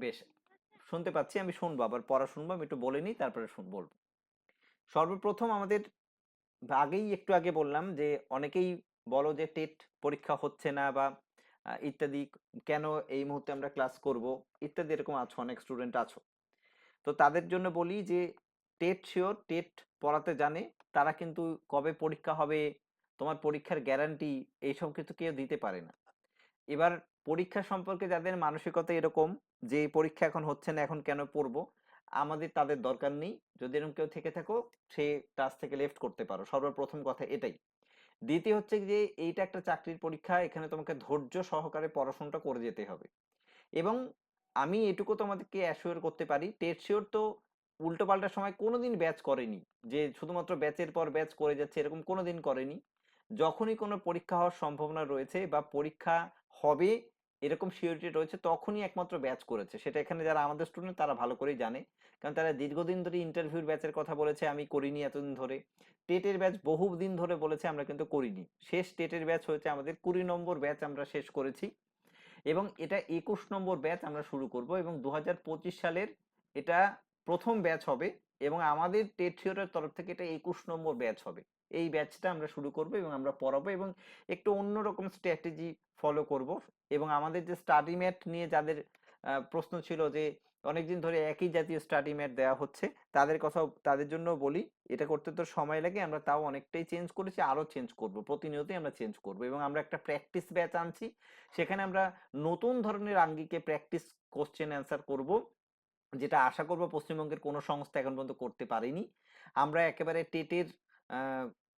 বেশ, শুনতে পাচ্ছি, আমি শুনবো, আবার পড়া শুনবো, আমি একটু বলে নিই তারপরে বলবো। সর্বপ্রথম আমাদের আগেই একটু আগে বললাম যে অনেকেই বলো যে টেট পরীক্ষা হচ্ছে না বা ইত্যাদি, কেন এই মুহূর্তে আমরা ক্লাস করব ইত্যাদি, এরকম আছো, অনেক স্টুডেন্ট আছো। তো তাদের জন্য বলি যে টেট শিওর, টেট পড়াতে জানে, তারা কিন্তু কবে পরীক্ষা হবে, তোমার পরীক্ষার গ্যারান্টি, এইসব কিছু কেউ দিতে পারে না। এবার পরীক্ষা সম্পর্কে যাদের মানসিকতা এরকম যে পরীক্ষা এখন হচ্ছে না, এখন কেন পড়বো, আমাদের তাদের দরকার নেই। যদি এরকম কেউ থেকে থাকো, সে ক্লাস থেকে লেফট করতে পারো, সর্বপ্রথম কথা এটাই। দ্বিতীয় হচ্ছে যে এইটা একটা চাকরির পরীক্ষা, এখানে তোমাকে ধৈর্য সহকারে পড়াশোনাটা করে যেতে হবে। এবং আমি এটুকু তোমাদেরকে অ্যাসিওর করতে পারি, টেট শিওর তো উল্টো পাল্টা সময় কোনোদিন ব্যাচ করেনি, যে শুধুমাত্র ব্যাচের পর ব্যাচ করে যাচ্ছে এরকম কোনোদিন করেনি। যখনই কোনো পরীক্ষা হওয়ার সম্ভাবনা রয়েছে বা পরীক্ষা হবে এরকম সিওরিটি রয়েছে, তখনই একমাত্র ব্যাচ করেছে। সেটা এখানে যারা আমাদের স্টুডেন্ট তারা ভালো করেই জানে, কারণ তারা দীর্ঘদিন ধরে ইন্টারভিউর ব্যাচের কথা বলেছে, আমি করিনি এতদিন ধরে। টেটের ব্যাচ বহুদিন ধরে বলেছে, আমরা কিন্তু করিনি। শেষ টেটের ব্যাচ হয়েছে আমাদের 20 নম্বর ব্যাচ আমরা শেষ করেছি, এবং এটা 21 নম্বর ব্যাচ আমরা শুরু করব, এবং 2025 সালের এটা প্রথম ব্যাচ হবে, এবং আমাদের টেট থিওরের তরফ থেকে এটা 21 নম্বর ব্যাচ হবে। এই ব্যাচটা আমরা শুরু করব এবং আমরা পড়াবো, এবং একটু অন্যরকম স্ট্র্যাটেজি ফলো করব। এবং আমাদের যে স্টাডি ম্যাট নিয়ে যাদের প্রশ্ন ছিল যে অনেকদিন ধরে একই জাতীয় স্টাডি ম্যাট দেওয়া হচ্ছে, তাদের কথাও, তাদের জন্য বলি, এটা করতে তো সময় লাগে, আমরা তাও অনেকটাই চেঞ্জ করেছি, আরো চেঞ্জ করব, প্রতিনিয়তই আমরা চেঞ্জ করব। এবং আমরা একটা প্র্যাকটিস ব্যাচ আনছি, সেখানে আমরা নতুন ধরনের আঙ্গিকে প্র্যাকটিস কোশ্চেন অ্যান্সার করব, যেটা আশা করব পশ্চিমবঙ্গের কোনো সংস্থা এখন পর্যন্ত করতে পারেনি। আমরা একেবারে টেটের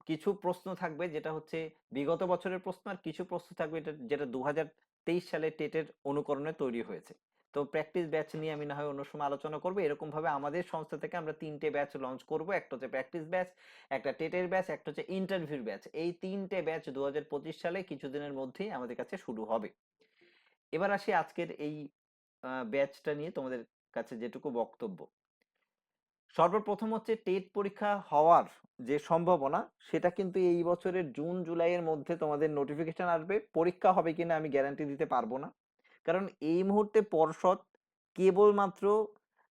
কিছু প্রশ্ন থাকবে যেটা হচ্ছে বিগত বছরের প্রশ্ন, আর কিছু প্রশ্ন থাকবে যেটা 2023 সালে টেটের অনুকরণে তৈরি হয়েছে। তো প্র্যাকটিস ব্যাচ নিয়ে আমি না হয় অন্য সময় আলোচনা করবো। এরকম ভাবে আমাদের সংস্থা থেকে আমরা 3টে ব্যাচ লঞ্চ করব, একটা হচ্ছে প্র্যাকটিস ব্যাচ, একটা টেটের ব্যাচ, একটা হচ্ছে ইন্টারভিউ ব্যাচ। এই 3টে ব্যাচ 2025 সালে কিছুদিনের মধ্যেই আমাদের কাছে শুরু হবে। এবার আসি আজকের এই ব্যাচটা নিয়ে তোমাদের কাছে যেটুকু বক্তব্য। সর্বপ্রথম হচ্ছে টেট পরীক্ষা হওয়ার যে সম্ভাবনা, সেটা কিন্তু এই বছরের জুন জুলাইয়ের মধ্যে তোমাদের নোটিফিকেশন আসবে। পরীক্ষা হবে কিনা আমি গ্যারান্টি দিতে পারবো না, কারণ এই মুহূর্তে পর্ষদ কেবলমাত্র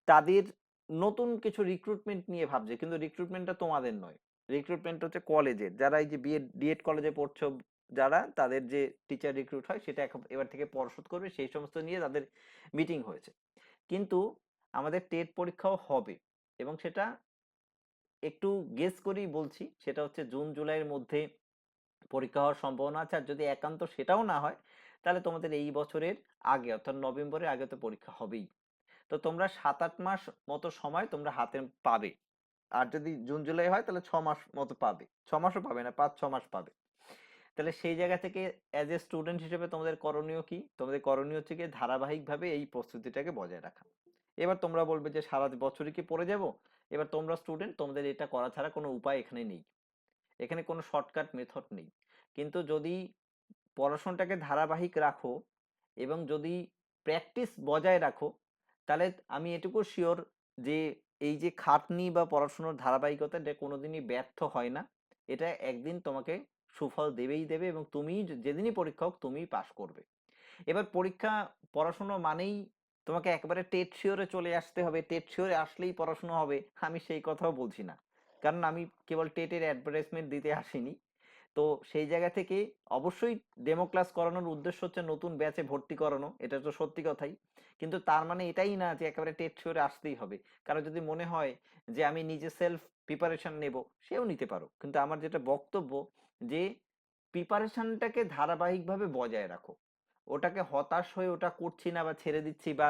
তাদের নতুন কিছু রিক্রুটমেন্ট নিয়ে ভাবছে, কিন্তু রিক্রুটমেন্টটা তোমাদের নয়, রিক্রুটমেন্ট হচ্ছে কলেজের, যারা এই যে বিএড ডিএড কলেজে পড়ছো, যারা তাদের যে টিচার রিক্রুট হয় সেটা এবার থেকে পর্ষদ করবে, সেই সমস্ত নিয়ে তাদের মিটিং হয়েছে। কিন্তু আমাদের টেট পরীক্ষাও হবে, এবং সেটা একটু গেস করেই বলছি, সেটা হচ্ছে জুন জুলাইয়ের মধ্যে পরীক্ষা হওয়ার সম্ভাবনা আছে। আর যদি একান্ত সেটাও না হয়, তাহলে তোমাদের এই বছরের আগে অর্থাৎ নভেম্বরের আগে তো পরীক্ষা হবেই। তো তোমরা 7-8 মাস মতো সময় তোমরা হাতে পাবে। আর যদি জুন জুলাই হয় তাহলে 6 মাস মতো পাবে, 6 মাসও পাবে না, 5-6 মাস পাবে। তাহলে সেই জায়গা থেকে অ্যাজ এ স্টুডেন্ট হিসেবে তোমাদের করণীয় কি? তোমাদের করণীয় হচ্ছে কি, ধারাবাহিকভাবে এই প্রস্তুতিটাকে বজায় রাখা। এবার তোমরা বলবে যে সারা বছরই কি পড়ে যাব? এবার তোমরা স্টুডেন্ট, তোমাদের এটা করা ছাড়া কোনো উপায় এখানে নেই, এখানে কোনো শর্টকাট মেথড নেই। কিন্তু যদি পড়াশোনাটাকে ধারাবাহিক রাখো এবং যদি প্র্যাকটিস বজায় রাখো, তাহলে আমি এটুকু শিওর যে এই যে খাটনি বা পড়াশোনার ধারাবাহিকতা, এটা কোনোদিনই ব্যর্থ হয় না। এটা একদিন তোমাকে সুফল দেবেই দেবে, এবং তুমি যেদিনই পরীক্ষা হোক তুমি পাশ করবে। এবার পরীক্ষা, পড়াশোনা মানেই তোমাকে একেবারে টেট শিওরে চলে আসতে হবে, টেট শিওরে আসলেই পড়াশোনা হবে, আমি সেই কথাও বলছি না। কারণ আমি কেবল টেটের অ্যাডভার্টাইজমেন্ট দিতে আসিনি। তো সেই জায়গা থেকে অবশ্যই ডেমো ক্লাস করানোর উদ্দেশ্য হচ্ছে নতুন ব্যাচে ভর্তি করানো, এটা তো সত্যি কথাই। কিন্তু তার মানে এটাই না যে একেবারে টেট শিওরে আসতেই হবে। কারো যদি মনে হয় যে আমি নিজে সেলফ প্রিপারেশন নেব, সেও নিতে পারো, কিন্তু আমার যেটা বক্তব্য যে প্রিপারেশনটাকে ধারাবাহিকভাবে বজায় রাখো। ওটাকে হতাশ হয়ে ওটা করছি না বা ছেড়ে দিচ্ছি বা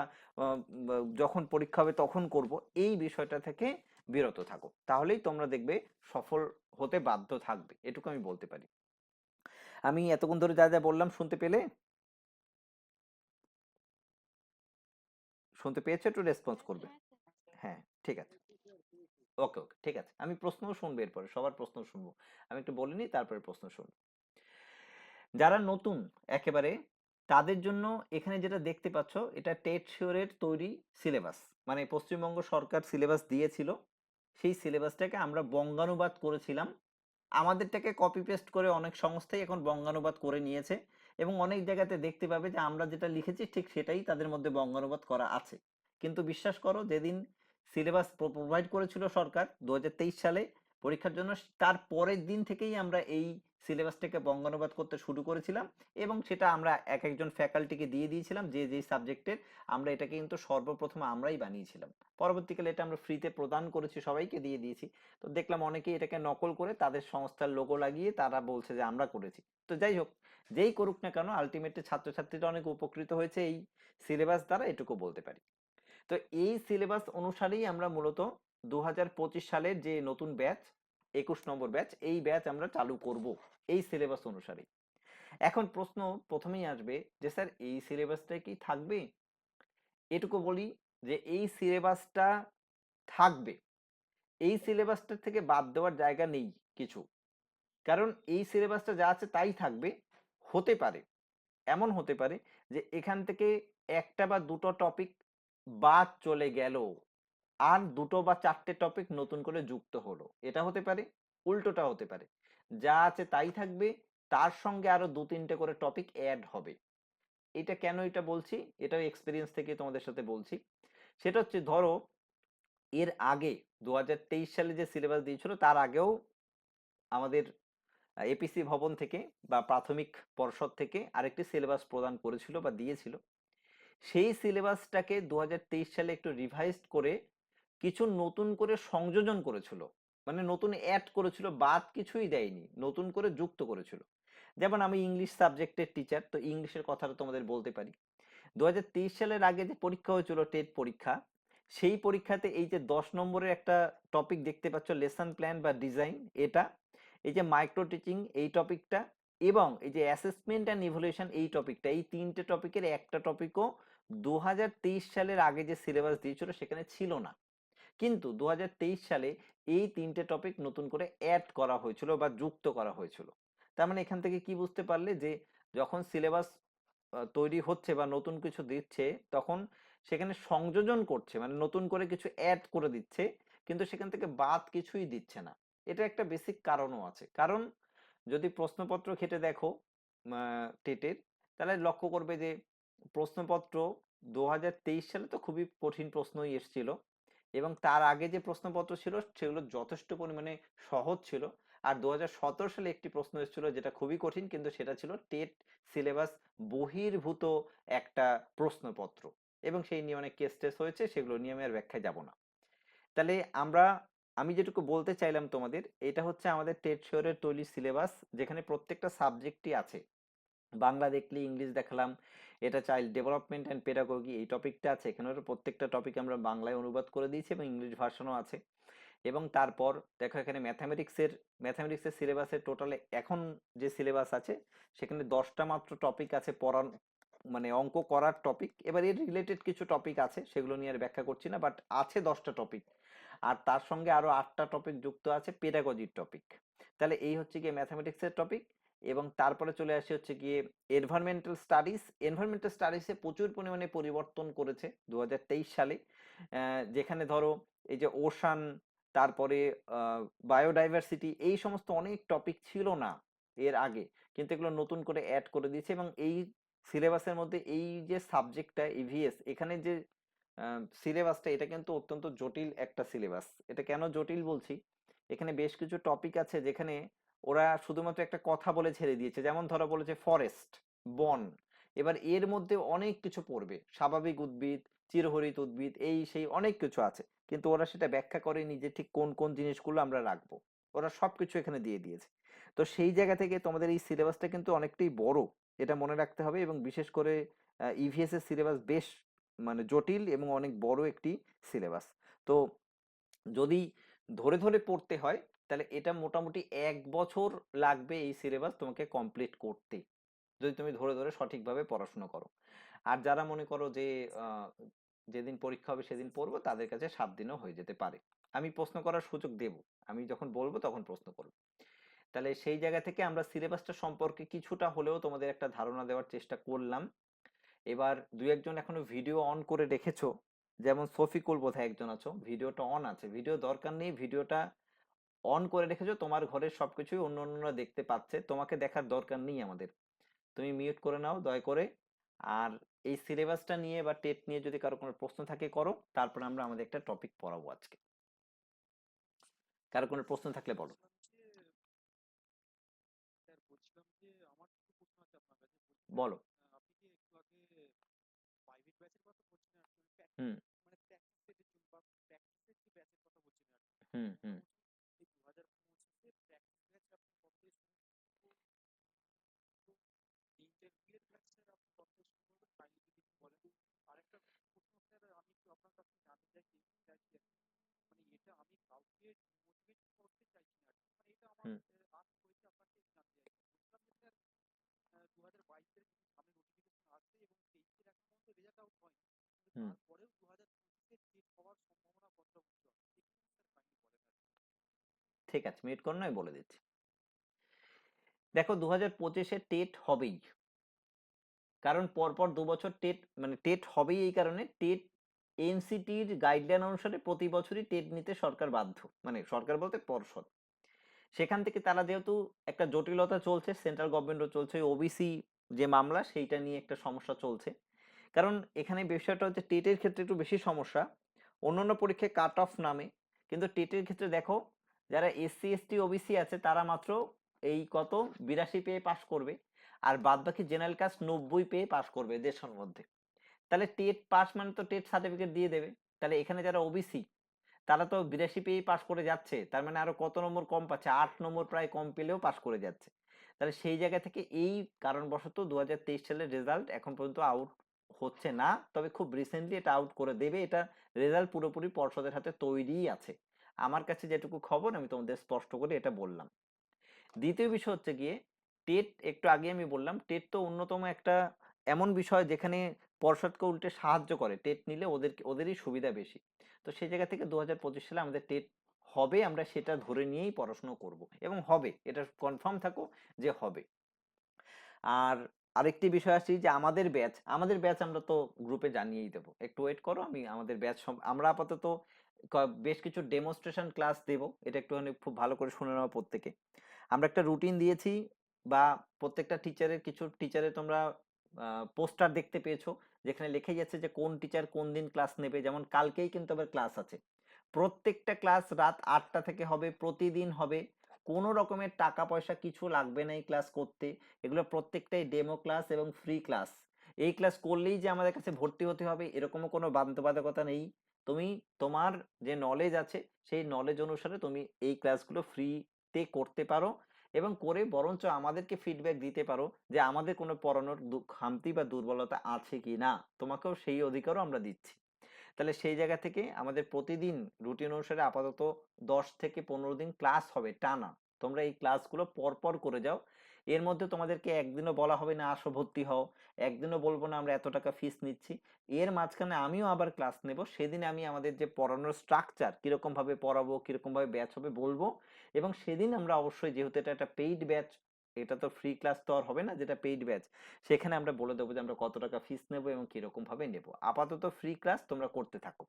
যখন পরীক্ষা হবে তখন করব, এই বিষয়টা থেকে বিরত থাকো, তাহলেই তোমরা দেখবে সফল হতে বাধ্য থাকবে, এটুকু আমি বলতে পারি। আমি এতক্ষণ ধরে যা যা বললাম শুনতে পেলে? শুনতে পেয়েছো? একটু রেসপন্স করবে। হ্যাঁ, ঠিক আছে। ওকে ওকে, ঠিক আছে, আমি প্রশ্নও শুনবো, এরপরে সবার প্রশ্ন শুনবো। আমি একটু বলে নিই, তারপরে প্রশ্ন শুনবো। যারা নতুন একেবারে, তাদের জন্য এখানে যেটা দেখতে পাচ্ছ, এটা টেট শিওরের তৈরি সিলেবাস, মানে পশ্চিমবঙ্গ সরকার সিলেবাস দিয়েছিল, সেই সিলেবাসটাকে আমরা বঙ্গানুবাদ করেছিলাম। আমাদেরটাকে কপি পেস্ট করে অনেক সংস্থাই এখন বঙ্গানুবাদ করে নিয়েছে, এবং অনেক জায়গাতে দেখতে পাবে যে আমরা যেটা লিখেছি ঠিক সেটাই তাদের মধ্যে বঙ্গানুবাদ করা আছে। কিন্তু বিশ্বাস করো, যেদিন সিলেবাস প্রোভাইড করেছিল সরকার 2023 সালে পরীক্ষার জন্য, তার পরের দিন থেকেই আমরা এই সিলেবাসটাকে বঙ্গানুবাদ করতে শুরু করেছিলাম, এবং সেটা আমরা এক একজন ফ্যাকাল্টিকে দিয়ে দিয়েছিলাম যে যেই সাবজেক্টের। আমরা এটাকে কিন্তু সর্বপ্রথম আমরাই বানিয়েছিলাম। পরবর্তীকালে এটা আমরা ফ্রিতে প্রদান করেছি, সবাইকে দিয়ে দিয়েছি। তো দেখলাম অনেকেই এটাকে নকল করে তাদের সংস্থার লোগো লাগিয়ে তারা বলছে যে আমরা করেছি। তো যাই হোক, যেই করুক না কেন, আলটিমেটলি ছাত্রছাত্রীরা অনেক উপকৃত হয়েছে এই সিলেবাস দ্বারা, এটুকু বলতে পারি। তো এই সিলেবাস অনুসারেই আমরা মূলত 2025 সালের যে নতুন ব্যাচ, 21 নম্বর ব্যাচ, এই ব্যাচ আমরা চালু করব এই সিলেবাস অনুসারে। এখন প্রশ্ন প্রথমেই আসবে যে স্যার এই সিলেবাসটা কি থাকবে? এটুকু বলি যে এই সিলেবাসটা থাকবে। এই সিলেবাসটা থেকে বাদ দেওয়ার জায়গা নেই কিছু। কারণ এই সিলেবাসটা যা আছে তাই থাকবে। হতে পারে, এমন হতে পারে যে এখান থেকে একটা বা দুটো টপিক বাদ চলে গেল, আর দুটো বা চারটে টপিক নতুন করে যুক্ত হলো, এটা হতে পারে। উল্টোটা হতে পারে, যা আছে তাই থাকবে, তার সঙ্গে আরো দু তিনটে করে টপিক অ্যাড হবে। এটা কেন এটা বলছি, এটাও এক্সপিরিয়েন্স থেকে তোমাদের সাথে বলছি। সেটা হচ্ছে, ধরো এর আগে 2023 সালে যে সিলেবাস দিয়েছিল তার আগেও আমাদের এপিসি ভবন থেকে বা প্রাথমিক পর্ষদ থেকে আরেকটি সিলেবাস প্রদান করেছিল বা দিয়েছিল। সেই সিলেবাসটাকে 2023 সালে একটু রিভাইজ করে কিছু নতুন করে সংযোজন করেছিল, মানে নতুন অ্যাড করেছিল, বাদ কিছুই দেয়নি, নতুন করে যুক্ত করেছিল। যেমন আমি ইংলিশ সাবজেক্টের টিচার, তো ইংলিশের কথাটা তোমাদের বলতে পারি। 2023 সালের আগে যে পরীক্ষা হয়েছিল, টেট পরীক্ষা, সেই পরীক্ষাতে এই যে 10 নম্বরের একটা টপিক দেখতে পাচ্ছ, লেসন প্ল্যান বা ডিজাইন, এটা, এই যে মাইক্রো টিচিং এই টপিকটা, এবং এই যে অ্যাসেসমেন্ট অ্যান্ড ইভ্যালুয়েশন এই টপিকটা, এই তিনটে টপিকের একটা টপিকও 2023 সালের আগে যে সিলেবাস দিয়েছিল সেখানে ছিল না। কিন্তু 2023 সালে এই তিনটে টপিক নতুন করে অ্যাড করা হয়েছিল বা যুক্ত করা হয়েছিল। তার মানে এখান থেকে কি বুঝতে পারলে যে যখন সিলেবাস তৈরি হচ্ছে বা নতুন কিছু দিচ্ছে, তখন সেখানে সংযোজন করছে, মানে নতুন করে কিছু অ্যাড করে দিচ্ছে, কিন্তু সেখান থেকে বাদ কিছুই দিচ্ছে না। এটা একটা বেসিক কারণও আছে। কারণ যদি প্রশ্নপত্র ঘেটে দেখো টেটের, তাহলে লক্ষ্য করবে যে প্রশ্নপত্র 2023 সালে তো খুবই কঠিন প্রশ্নই এসেছিল, এবং তার আগে যে প্রশ্নপত্র ছিল সেগুলো যথেষ্ট পরিমাণে সহজ ছিল। আর 2017 সালে একটি প্রশ্ন এসেছিল যেটা খুবই কঠিন, কিন্তু সেটা ছিল টেট সিলেবাস বহির্ভূত একটা প্রশ্নপত্র, এবং সেই নিয়ে অনেক কেস টেস হয়েছে, সেগুলো নিয়ে আমি আর ব্যাখ্যায় যাব না। তাহলে আমি যেটুকু বলতে চাইলাম তোমাদের, এটা হচ্ছে আমাদের টেট শিওরের তৈরি সিলেবাস, যেখানে প্রত্যেকটা সাবজেক্টই আছে। বাংলা দেখলে ইংলিশ দেখালাম, এটা চাইল্ড ডেভেলপমেন্ট অ্যান্ড পেডাগোগি এই টপিকটা আছে, এখানে প্রত্যেকটা টপিক আমরা বাংলায় অনুবাদ করে দিয়েছি এবং ইংলিশ ভার্সনও আছে। এবং তারপর দেখো এখানে ম্যাথামেটিক্সের সিলেবাসের টোটালে এখন যে সিলেবাস আছে সেখানে 10টা মাত্র টপিক আছে পড়ার, মানে অঙ্ক করার টপিক। এবার এর রিলেটেড কিছু টপিক আছে, সেগুলো নিয়ে আর ব্যাখ্যা করছি না, বাট আছে 10টা টপিক। আর তার সঙ্গে আরো 8টা টপিক যুক্ত আছে পেডাগজির টপিক। তাহলে এই হচ্ছে গিয়ে ম্যাথামেটিক্সের টপিক। এবং তারপরে চলে আসে হচ্ছে গিয়ে এনভায়রনমেন্টাল স্টাডিজে প্রচুর পরিমাণে পরিবর্তন করেছে 2023 সালে। যেখানে ধরো এই যে ওশান, তারপরে বায়োডাইভার্সিটি, এই সমস্ত অনেক টপিক ছিল না এর আগে, কিন্তু এগুলো নতুন করে অ্যাড করে দিয়েছে। এবং এই সিলেবাসের মধ্যে এই যে সাবজেক্টটা ইভিএস, এখানে যে সিলেবাসটা, এটা কিন্তু অত্যন্ত জটিল একটা সিলেবাস। এটা কেন জটিল বলছি, এখানে বেশ কিছু টপিক আছে যেখানে ওরা শুধুমাত্র একটা কথা বলে ছেড়ে দিয়েছে। যেমন ধরো বলেছে ফরেস্ট, বন, এবার এর মধ্যে অনেক কিছু পড়বে, স্বাভাবিক উদ্ভিদ, চিরহরিত উদ্ভিদ, এই সেই অনেক কিছু আছে, কিন্তু ওরা সেটা ব্যাখ্যা করেনি যে ঠিক কোন কোন জিনিসগুলো আমরা রাখবো। ওরা সবকিছু এখানে দিয়ে দিয়েছে। তো সেই জায়গা থেকে তোমাদের এই সিলেবাসটা কিন্তু অনেকটাই বড়, এটা মনে রাখতে হবে। এবং বিশেষ করে ইভিএস এর সিলেবাস বেশ মানে জটিল এবং অনেক বড় একটি সিলেবাস। তো যদি ধরে ধরে পড়তে হয়, তাহলে এটা মোটামুটি 1 বছর লাগবে এই সিলেবাস তোমাকে কমপ্লিট করতে, যদি তুমি ধরে ধরে সঠিকভাবে পড়াশোনা করো। আর যারা মনে করো যে আহ, যেদিন পরীক্ষা হবে সেদিন পড়বো, তাদের কাছে 7 দিনও হয়ে যেতে পারে। আমি প্রশ্ন করার সুযোগ দেব, আমি যখন বলবো তখন প্রশ্ন করবো। তাহলে সেই জায়গা থেকে আমরা সিলেবাসটা সম্পর্কে কিছুটা হলেও তোমাদের একটা ধারণা দেওয়ার চেষ্টা করলাম। এবার দুই একজন এখনো ভিডিও অন করে রেখেছো, যেমন সফিকুল বোধহয় একজন আছো, ভিডিওটা অন আছে, ভিডিও দরকার নেই, ভিডিওটা অন করে রেখেছো, তোমার ঘরের সবকিছুই অন্য অন্যরা দেখতে পাচ্ছে, তোমাকে দেখার দরকার নেই আমাদের। তুমি মিউট করে নাও দয়া করে। আর এই সিলেবাসটা নিয়ে বা টেট নিয়ে যদি কারো কোনো প্রশ্ন থাকে করো, তারপর আমরা আমাদের একটা টপিক পড়াবো আজকে। কারো কোনো প্রশ্ন থাকলে বলো। বলো। হুম হুম হুম। হুম হুম। ঠিক আছে, মিউট করো না, আমি বলে দিচ্ছি। দেখো, 2025-এ টেট হবেই, কারণ পরপর 2 বছর টেট, মানে টেট হবেই এই কারণে, টেট এনসিটির গাইডলাইন অনুসারে প্রতি বছরই টেট নিতে সরকার বাধ্য, মানে সরকার বলতে পর্ষদ। সেখান থেকে তারা যেহেতু একটা জটিলতা চলছে, সেন্ট্রাল গভর্নমেন্টও চলছে, ওবিসি যে মামলা সেইটা নিয়ে একটা সমস্যা চলছে। কারণ এখানে বিষয়টা হচ্ছে টেটের ক্ষেত্রে একটু বেশি সমস্যা, অন্যান্য পরীক্ষায় কাট অফ নামে, কিন্তু টেটের ক্ষেত্রে দেখো, যারা এসসি এসটি ওবিসি আছে তারা মাত্র এই কত 82 পেয়ে পাশ করবে, আর বাদ বাকি জেনারেল কাস্ট 90 পেয়ে পাশ করবে দেশের মধ্যে। তাহলে টেট পাস মানে তো টেট সার্টিফিকেট দিয়ে দেবে। তাহলে এখানে যারা ওবিসি তারা তো 82 পেয়েই পাস করে যাচ্ছে, তার মানে আরো কত নম্বর কম পাচ্ছে, 8 নম্বর প্রায় কম পেলেও পাস করে যাচ্ছে। তাহলে সেই জায়গা থেকে এই কারণবশত 2023 সালের রেজাল্ট এখন পর্যন্ত আউট হচ্ছে না, তবে খুব রিসেন্টলি এটা আউট করে দেবে। এটা রেজাল্ট পুরোপুরি পর্ষদের হাতে তৈরিই আছে, আমার কাছে যেটুকু খবর আমি তোমাদের স্পষ্ট করে এটা বললাম। দ্বিতীয় বিষয় হচ্ছে গিয়ে টেট, একটু আগে আমি বললাম টেট তো অন্যতম একটা এমন বিষয় যেখানে পর্ষদকে উল্টে সাহায্য করে, টেট নিলে ওদেরই সুবিধা বেশি। তো সেই জায়গা থেকে 2025 সালে আমাদের টেট হবে, আমরা সেটা ধরে নিয়েই পড়াশোনা করব, এবং হবে, এটা কনফার্ম থাকো যে হবে। আর আরেকটি বিষয় আসছি যে আমাদের ব্যাচ আমরা তো গ্রুপে জানিয়েই দেবো, একটু ওয়েট করো, আমি আমাদের ব্যাচ আমরা আপাতত বেশ কিছু ডেমনস্ট্রেশন ক্লাস দেব, এটা একটুখানি খুব ভালো করে শুনে নেওয়া প্রত্যেকে। আমরা একটা রুটিন দিয়েছি, বা প্রত্যেকটা টিচারের, কিছু টিচারের তোমরা পোস্টার দেখতে পেয়েছো, যেখানে লিখে যাচ্ছে যে কোন টিচার কোন দিন ক্লাস নেবে। যেমন কালকেই কিন্তু আবার ক্লাস আছে, প্রত্যেকটা ক্লাস রাত 8টা থেকে হবে, প্রতিদিন হবে, কোনো রকমের টাকা পয়সা কিছু লাগবে না এই ক্লাস করতে। এগুলো প্রত্যেকটাই ডেমো ক্লাস এবং ফ্রি ক্লাস। এই ক্লাস করলেই যে আমাদের কাছে ভর্তি হতে হবে এরকমও কোনো বাধ্যবাধকতা নেই। তুমি তোমার যে নলেজ আছে সেই নলেজ অনুসারে তুমি এই ক্লাসগুলো ফ্রিতে করতে পারো, এবং করে বরঞ্চ আমাদেরকে ফিডব্যাক দিতে পারো যে আমাদের কোনো পড়ানোর খামতি বা দুর্বলতা আছে কি না, তোমাকেও সেই অধিকারও আমরা দিচ্ছি। তাহলে সেই জায়গা থেকে আমাদের প্রতিদিন রুটিন অনুসারে আপাতত 10 থেকে 15 দিন ক্লাস হবে টানা। তোমরা এই ক্লাসগুলো পরপর করে যাও। এর মধ্যে তোমাদেরকে একদিনও বলা হবে না আসো ভর্তি হও, একদিনও বলবো না আমরা এত টাকা ফিস নিচ্ছি। এর মাঝখানে আমিও আবার ক্লাস নেব, সেদিন আমি আমাদের যে পড়ানোর স্ট্রাকচার, কিরকম ভাবে পড়াবো, কিরকম ভাবে ব্যাচ হবে বলবো। এবং সেদিন আমরা অবশ্যই, যেহেতু এটা একটা পেইড ব্যাচ, এটা তো ফ্রি ক্লাস তো আর হবে না, যেটা পেইড ব্যাচ, সেখানে আমরা বলে দেবো যে আমরা কত টাকা ফিস নেবো এবং কিরকম ভাবে নেবো। আপাতত ফ্রি ক্লাস তোমরা করতে থাকো।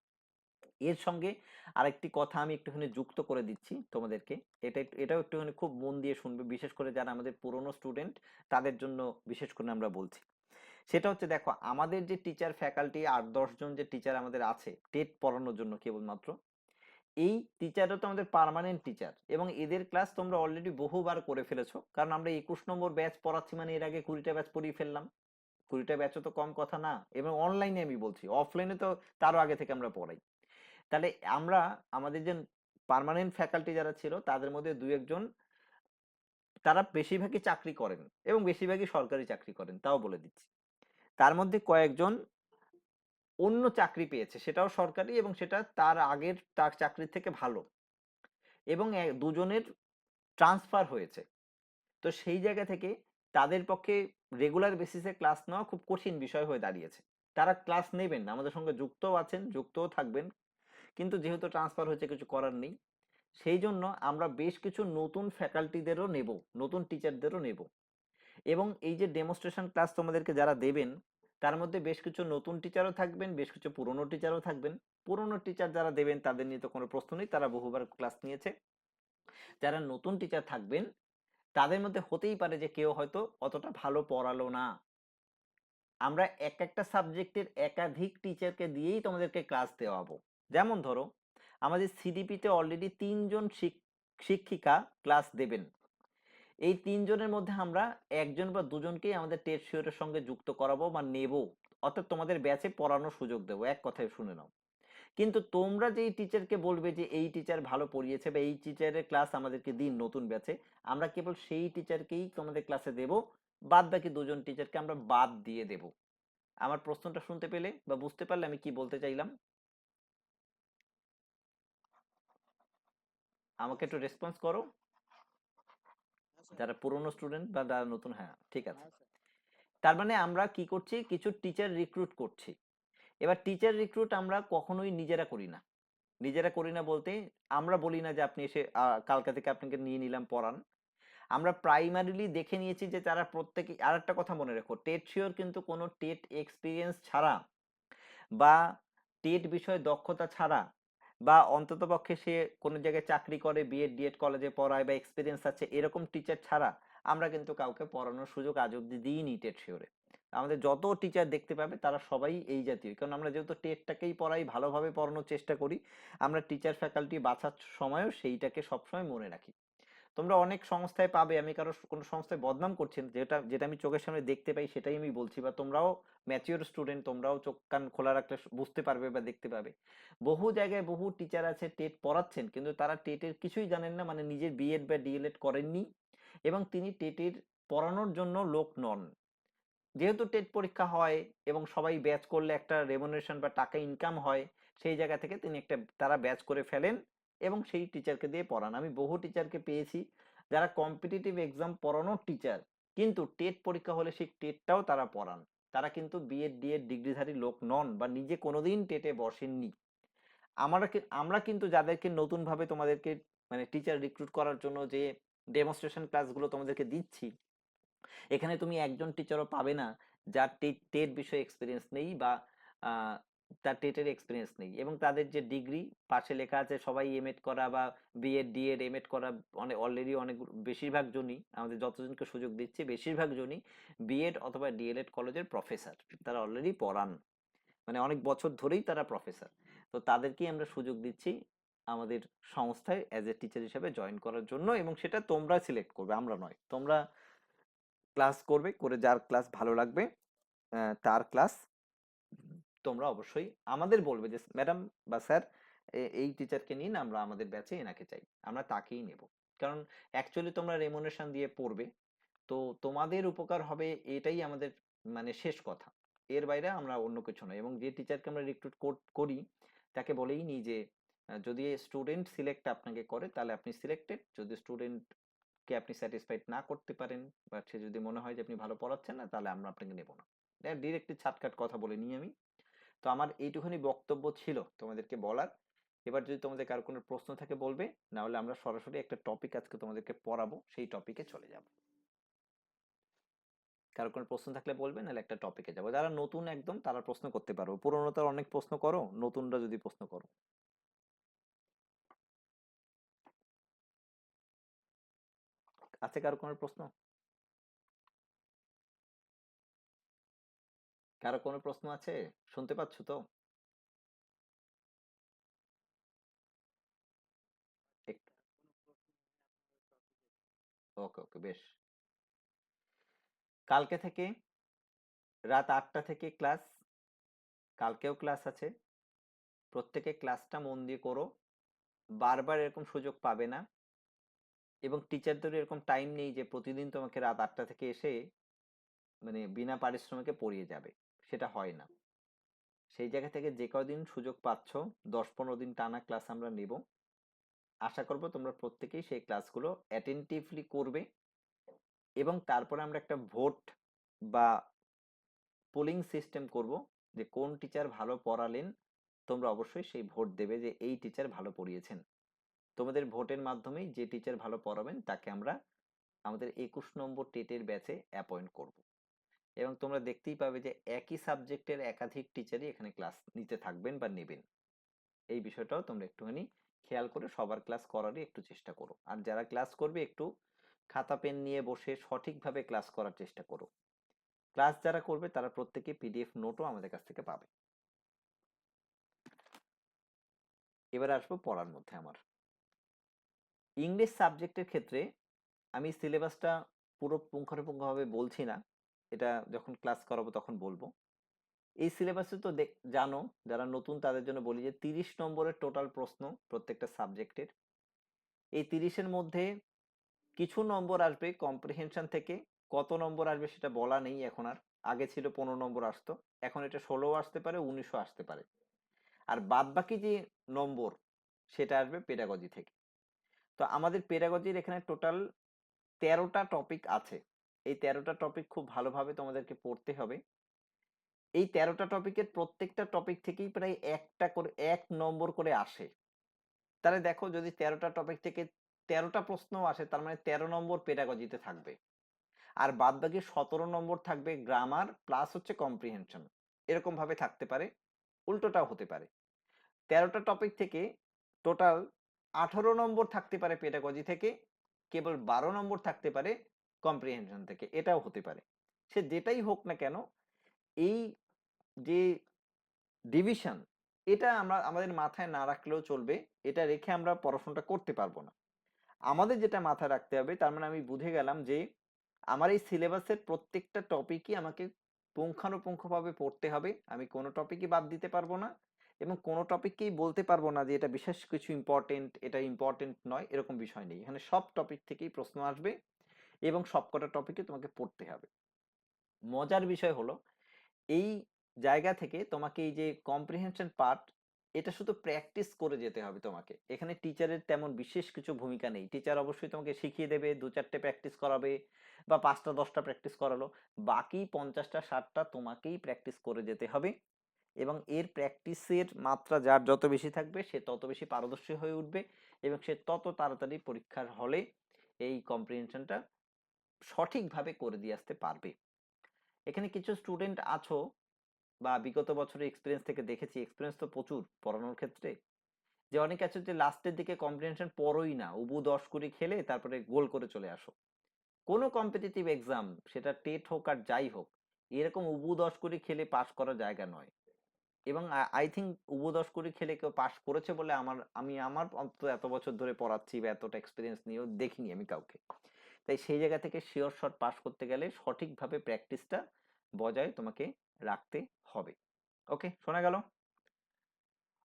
এর সঙ্গে আরেকটি কথা আমি একটুখানি যুক্ত করে দিচ্ছি তোমাদেরকে, এটাও একটুখানি খুব মন দিয়ে শুনবে, বিশেষ করে যারা আমাদের পুরনো স্টুডেন্ট তাদের জন্য বিশেষ করে আমরা বলছি। সেটা হচ্ছে, দেখো আমাদের যে টিচার ফ্যাকাল্টি 8-10 জন যে টিচার আমাদের আছে টেট পড়ানোর জন্য কেবলমাত্র, এই টিচাররা তো আমাদের পার্মানেন্ট টিচার, এবং এদের ক্লাস তোমরা অলরেডি বহুবার করে ফেলেছো, কারণ আমরা 21 নম্বর ব্যাচ পড়াচ্ছি, মানে এর আগে 20টা ব্যাচ পড়িয়ে ফেললাম। 20টা ব্যাচও তো কম কথা না, এবং অনলাইনে আমি বলছি, অফলাইনে তো তারও আগে থেকে আমরা পড়াই। তাহলে আমরা আমাদের যে পার্মানেন্ট ফ্যাকাল্টি যারা ছিল তাদের মধ্যে 2-1 জন, তারা বেশিরভাগই চাকরি করেন, এবং বেশিরভাগই সরকারি চাকরি করেন, তাও বলে দিচ্ছি। তার মধ্যে কয়েকজন অন্য চাকরি পেয়েছে, সেটাও সরকারি, এবং সেটা তার আগের তার চাকরির থেকে ভালো, এবং দুজনের ট্রান্সফার হয়েছে। তো সেই জায়গা থেকে তাদের পক্ষে রেগুলার বেসিসে ক্লাস নেওয়া খুব কঠিন বিষয় হয়ে দাঁড়িয়েছে। তারা ক্লাস নেবেন না, আমাদের সঙ্গে যুক্তও আছেন, যুক্তও থাকবেন, কিন্তু যেহেতু ট্রান্সফার হয়েছে কিছু করার নেই। সেই জন্য আমরা বেশ কিছু নতুন ফ্যাকাল্টিদেরও নেব, নতুন টিচারদেরও নেব। এবং এই যে ডেমনস্ট্রেশন ক্লাস তোমাদেরকে যারা দেবেন, তার মধ্যে বেশ কিছু নতুন টিচারও থাকবেন, বেশ কিছু পুরনো টিচারও থাকবেন। পুরনো টিচার যারা দেবেন তাদের নিয়ে তো কোনো প্রশ্ন নেই, তারা বহুবার ক্লাস নিয়েছে। যারা নতুন টিচার থাকবেন তাদের মধ্যে হতেই পারে যে কেউ হয়তো অতটা ভালো পড়ালো না। আমরা একটা সাবজেক্টের একাধিক টিচারকে দিয়েই তোমাদেরকে ক্লাস দেওয়াবো। যেমন ধরো আমাদের সিডিপিতে অলরেডি 3 জন শিক্ষিকা ক্লাস দেবেন। এই 3 জনের মধ্যে আমরা 1 জন বা 2জনকেই আমাদের টেট শিওরের সঙ্গে যুক্ত করাবো বা নেব, অর্থাৎ তোমাদের ব্যাচে পড়ানোর সুযোগ দেবো। এক কথায় শুনে নাও। কিন্তু তোমরা যেই টিচারকে বলবে যে এই টিচার ভালো পড়িয়েছে বা এই টিচারের ক্লাস আমাদেরকে দিন নতুন ব্যাচে, আমরা কেবল সেই টিচারকেই তোমাদের ক্লাসে দেব। বাদ বাকি 2জন টিচারকে আমরা বাদ দিয়ে দেব। আমার প্রশ্নটা শুনতে পেলে বা বুঝতে পারলে আমি কি বলতে চাইলাম? আমাকে একটু রেসপন্স করো, যারা পুরনো স্টুডেন্ট বা যারা নতুন। হ্যাঁ, ঠিক আছে। তার মানে আমরা কি করছি, কিছু টিচার রিক্রুট করছি। এবার টিচার রিক্রুট আমরা কখনোই নিজেরা করি না। নিজেরা করি না বলতে আমরা বলি না যে আপনি এসে কালকা থেকে আপনাকে নিয়ে নিলাম পড়ান। আমরা প্রাইমারিলি দেখে নিয়েছি যে তারা প্রত্যেকে, আর একটা কথা মনে রেখো, টেট শিওর কিন্তু কোনো টেট এক্সপিরিয়েন্স ছাড়া বা টেট বিষয়ে দক্ষতা ছাড়া বা অন্ততপক্ষে সে কোনো জায়গায় চাকরি করে, বিএড ডিএড কলেজে পড়ায় বা এক্সপিরিয়েন্স আছে এরকম টিচার ছাড়া আমরা কিন্তু কাউকে পড়ানোর সুযোগ আজ অব্দি দিইনি টেট শিওরে। আমাদের যত টিচার দেখতে পাবে তারা সবাই এই জাতীয়, কারণ আমরা যেহেতু টেটটাকেই পড়াই, ভালোভাবে পড়ানোর চেষ্টা করি, আমরা টিচার ফ্যাকাল্টি বাছার সময়ও সেইটাকে সবসময় মনে রাখি। তোমরা অনেক সংস্থায় পাবে, আমি কারো কোনো সংস্থায় বদনাম করছি না, যেটা যেটা আমি চোখের সামনে দেখতে পাই সেটাই আমি বলছি, বা তোমরাও ম্যাচিওর স্টুডেন্ট, তোমরাও চোখ কান খোলা রাখলে বুঝতে পারবে বা দেখতে পাবে। বহু জায়গায় বহু টিচার আছে টেট পড়াচ্ছেন কিন্তু তারা টেটের কিছুই জানেন না, মানে নিজের বিএড বা ডিএলএড করেননি, এবং তিনি টেটের পড়ানোর জন্য লোক নন। যেহেতু টেট পরীক্ষা হয় এবং সবাই ব্যাচ করলে একটা রেমুনারেশন বা টাকা ইনকাম হয়, সেই জায়গা থেকে তিনি একটা, তারা ব্যাচ করে ফেলেন এবং সেই টিচারকে দিয়ে পড়ান। আমি বহু টিচারকে পেয়েছি যারা কম্পিটিটিভ এক্সাম পড়ানোর টিচার, কিন্তু টেট পরীক্ষা হলে সেই টেটটাও তারা পড়ান। তারা কিন্তু বিএড ডিএড ডিগ্রিধারী লোক নন বা নিজে কোনোদিন টেটে বসেননি। আমরা কিন্তু যাদেরকে নতুন ভাবে তোমাদেরকে মানে টিচার রিক্রুট করার জন্য যে ডেমনস্ট্রেশন ক্লাসগুলো তোমাদেরকে দিচ্ছি, এখানে তুমি একজন টিচারও পাবে না যার টেট টেট বিষয়ে এক্সপিরিয়েন্স নেই বা আহ, তার টেটের এক্সপিরিয়েন্স নেই, এবং তাদের যে ডিগ্রি পাশে লেখা আছে সবাই এমএড করা বা বিএড ডিএড এমএড করা, অনেক অলরেডি অনেক বেশিরভাগ জনই, আমাদের যতজনকে সুযোগ দিচ্ছে বেশিরভাগ জনই বিএড অথবা ডিএলএড কলেজের প্রফেসর, তারা অলরেডি পড়ান, মানে অনেক বছর ধরেই তারা প্রফেসর। তো তাদেরকেই আমরা সুযোগ দিচ্ছি আমাদের সংস্থায় অ্যাজ এ টিচার হিসেবে জয়েন করার জন্য, এবং সেটা তোমরা সিলেক্ট করবে, আমরা নয়। তোমরা ক্লাস করবে, করে যার ক্লাস ভালো লাগবে তার ক্লাস তোমরা অবশ্যই আমাদের বলবে যে ম্যাডাম বা স্যার এই টিচারকে নিন, আমরা আমাদের ব্যাচে এনাকে চাই, আমরা তাকেই নেব। কারণ অ্যাকচুয়ালি তোমরা রেমুনেশন দিয়ে পড়বে, তো তোমাদের উপকার হবে, এটাই আমাদের মানে শেষ কথা। এর বাইরে আমরা অন্য কিছু নয়। এবং যে টিচারকে আমরা রিক্রুট করি তাকে বলেই নি যে যদি স্টুডেন্ট সিলেক্ট আপনাকে করে তাহলে আপনি সিলেক্টেড, যদি স্টুডেন্টকে আপনি স্যাটিসফাইড না করতে পারেন বা সে যদি মনে হয় যে আপনি ভালো পড়াচ্ছেন না, তাহলে আমরা আপনাকে নেব না। ডিরেক্টলি ছাটকাট কথা বলে নিই আমি। তো আমার এইটুখানি বক্তব্য ছিল তোমাদেরকে বলার। এবার যদি তোমাদের কারো কোনো প্রশ্ন থাকে বলবে, না হলে আমরা সরাসরি একটা টপিক আজকে তোমাদেরকে পড়াবো, সেই টপিকে চলে যাব। কারো কোনো প্রশ্ন থাকলে বলবে, নাহলে একটা টপিকে যাবো। যারা নতুন একদম তারা প্রশ্ন করতে পারো, পুরোনো তো অনেক প্রশ্ন করো, নতুনরা যদি প্রশ্ন করো। আছে কারো কোনো প্রশ্ন? কারো কোনো প্রশ্ন আছে? শুনতে পাচ্ছ তো? ওকে ওকে, বেশ। কালকে থেকে রাত 8টা থেকে ক্লাস, কালকেও ক্লাস আছে। প্রত্যেকে ক্লাসটা মন দিয়ে করো, বারবার এরকম সুযোগ পাবে না। এবং টিচারদের এরকম টাইম নেই যে প্রতিদিন তোমাকে রাত 8টা থেকে এসে মানে বিনা পারিশ্রমিকে পড়িয়ে যাবে, সেটা হয় না। সেই জায়গা থেকে যে কদিন সুযোগ পাচ্ছ, 10-15 দিন টানা ক্লাস আমরা নেব। আশা করব তোমরা প্রত্যেকেই সেই ক্লাসগুলো অ্যাটেন্টিভলি করবে, এবং তারপরে আমরা একটা ভোট বা পোলিং সিস্টেম করব যে কোন টিচার ভালো পড়ালেন। তোমরা অবশ্যই সেই ভোট দেবে যে এই টিচার ভালো পড়িয়েছেন। তোমাদের ভোটের মাধ্যমেই যে টিচার ভালো পড়াবেন তাকে আমরা আমাদের 21 নম্বর টেটের ব্যাচে অ্যাপয়েন্ট করব। এবং তোমরা দেখতেই পাবে যে একই সাবজেক্টের একাধিক টিচারই এখানে ক্লাস নিতে থাকবেন বা নেবেন। এই বিষয়টাও তোমরা একটুখানি খেয়াল করে সবার ক্লাস করারই একটু চেষ্টা করো। আর যারা ক্লাস করবে একটু খাতা পেন নিয়ে বসে সঠিকভাবে ক্লাস করার চেষ্টা করো। ক্লাস যারা করবে তারা প্রত্যেকে পিডিএফ নোটও আমাদের কাছ থেকে পাবে। এবার আসবো পড়ার মধ্যে। আমার ইংলিশ সাবজেক্টের ক্ষেত্রে আমি সিলেবাসটা পুরো পুঙ্খানুপুঙ্খভাবে বলছি না, এটা যখন ক্লাস করাবো তখন বলবো। এই সিলেবাসে তো জানো, যারা নতুন তাদের জন্য বলি যে 30 নম্বরের টোটাল প্রশ্ন প্রত্যেকটা সাবজেক্টের। এই 30-এর মধ্যে কিছু নম্বর আসবে কম্প্রিহেনশন থেকে। কত নম্বর আসবে সেটা বলা নেই এখন আর। আগে ছিল 15 নম্বর আসতো, এখন এটা 16 আসতে পারে, 19ও আসতে পারে। আর বাদ বাকি যে নম্বর সেটা আসবে পেডাগজি থেকে। তো আমাদের পেডাগজির এখানে টোটাল 13টা টপিক আছে। এই 13টা টপিক খুব ভালোভাবে তোমাদেরকে পড়তে হবে। এই 13টা টপিকের প্রত্যেকটা টপিক থেকেই প্রায় একটা করে 1 নম্বর করে আসে। তাহলে দেখো, যদি 13টা টপিক থেকে 13টা প্রশ্ন আসে, তার মানে 13 নম্বর পেডাগজিতে থাকবে। আর বাদ বাকি 17 নম্বর থাকবে গ্রামার প্লাস হচ্ছে কম্প্রিহেনশন। এরকম ভাবে থাকতে পারে, উল্টোটাও হতে পারে। 13টা টপিক থেকে টোটাল 18 নম্বর থাকতে পারে পেডাগজি থেকে, কেবল 12 নম্বর থাকতে পারে কম্প্রিহেনশন থেকে। এটাও হতে পারে। সে যেটাই হোক না কেন, এই যে ডিভিশন, এটা আমরা আমাদের মাথায় না রাখলেও চলবে। এটা রেখে আমরা পড়াশোনাটা করতে পারবো না। আমাদের যেটা মাথায় রাখতে হবে, তার মানে আমি বুঝে গেলাম যে আমার এই সিলেবাসের প্রত্যেকটা টপিকই আমাকে পুঙ্খানুপুঙ্খভাবে পড়তে হবে। আমি কোনো টপিকই বাদ দিতে পারবো না, এবং কোনো টপিককেই বলতে পারবো না যে এটা বিশেষ কিছু ইম্পর্টেন্ট, এটা ইম্পর্টেন্ট নয়, এরকম বিষয় নেই। এখানে সব টপিক থেকেই প্রশ্ন আসবে এবং সবকটা টপিকে তোমাকে পড়তে হবে। মজার বিষয় হলো, এই জায়গা থেকে তোমাকে এই যে কম্প্রিহেনশন পার্ট, এটা শুধু প্র্যাকটিস করে যেতে হবে তোমাকে। এখানে টিচারের তেমন বিশেষ কিছু ভূমিকা নেই। টিচার অবশ্যই তোমাকে শিখিয়ে দেবে, 2-4টে প্র্যাকটিস করাবে বা 5টা 10টা প্র্যাকটিস করালো, বাকি 50টা 60টা তোমাকেই প্র্যাকটিস করে যেতে হবে। এবং এর প্র্যাকটিসের মাত্রা যার যত বেশি থাকবে, সে তত বেশি পারদর্শী হয়ে উঠবে এবং সে তত তাড়াতাড়ি পরীক্ষার হলে এই কম্প্রিহেনশনটা সঠিকভাবে করে দিয়ে আসতে পারবে। এখানে কিছু স্টুডেন্ট আছো, বা বিগত বছরের এক্সপিরিয়েন্স থেকে দেখেছি, এক্সপিরিয়েন্স তো প্রচুর পড়ানোর ক্ষেত্রে, যে অনেকে আছে যে লাস্টের দিকে কম্প্রিহেনশন পড়োই না, উবু 10 কুড়ি খেলে তারপরে গোল করে চলে আসো। কোনো কম্পিটিটিভ এক্সাম, সেটা টেট হোক আর যাই হোক, এরকম উবু 10 কুড়ি খেলে পাশ করার জায়গা নয়। এবং আই থিঙ্ক উবু 10 কুড়ি খেলে কেউ পাশ করেছে বলে আমার অন্তত এত বছর ধরে পড়াচ্ছি বা এতটা এক্সপিরিয়েন্স নিয়েও দেখিনি আমি কাউকে। তাই সেই জায়গা থেকে শিওর শট পাস করতে গেলে সঠিকভাবে প্র্যাকটিসটা বজায় তোমাকে রাখতে হবে। ওকে, শোনা গেল?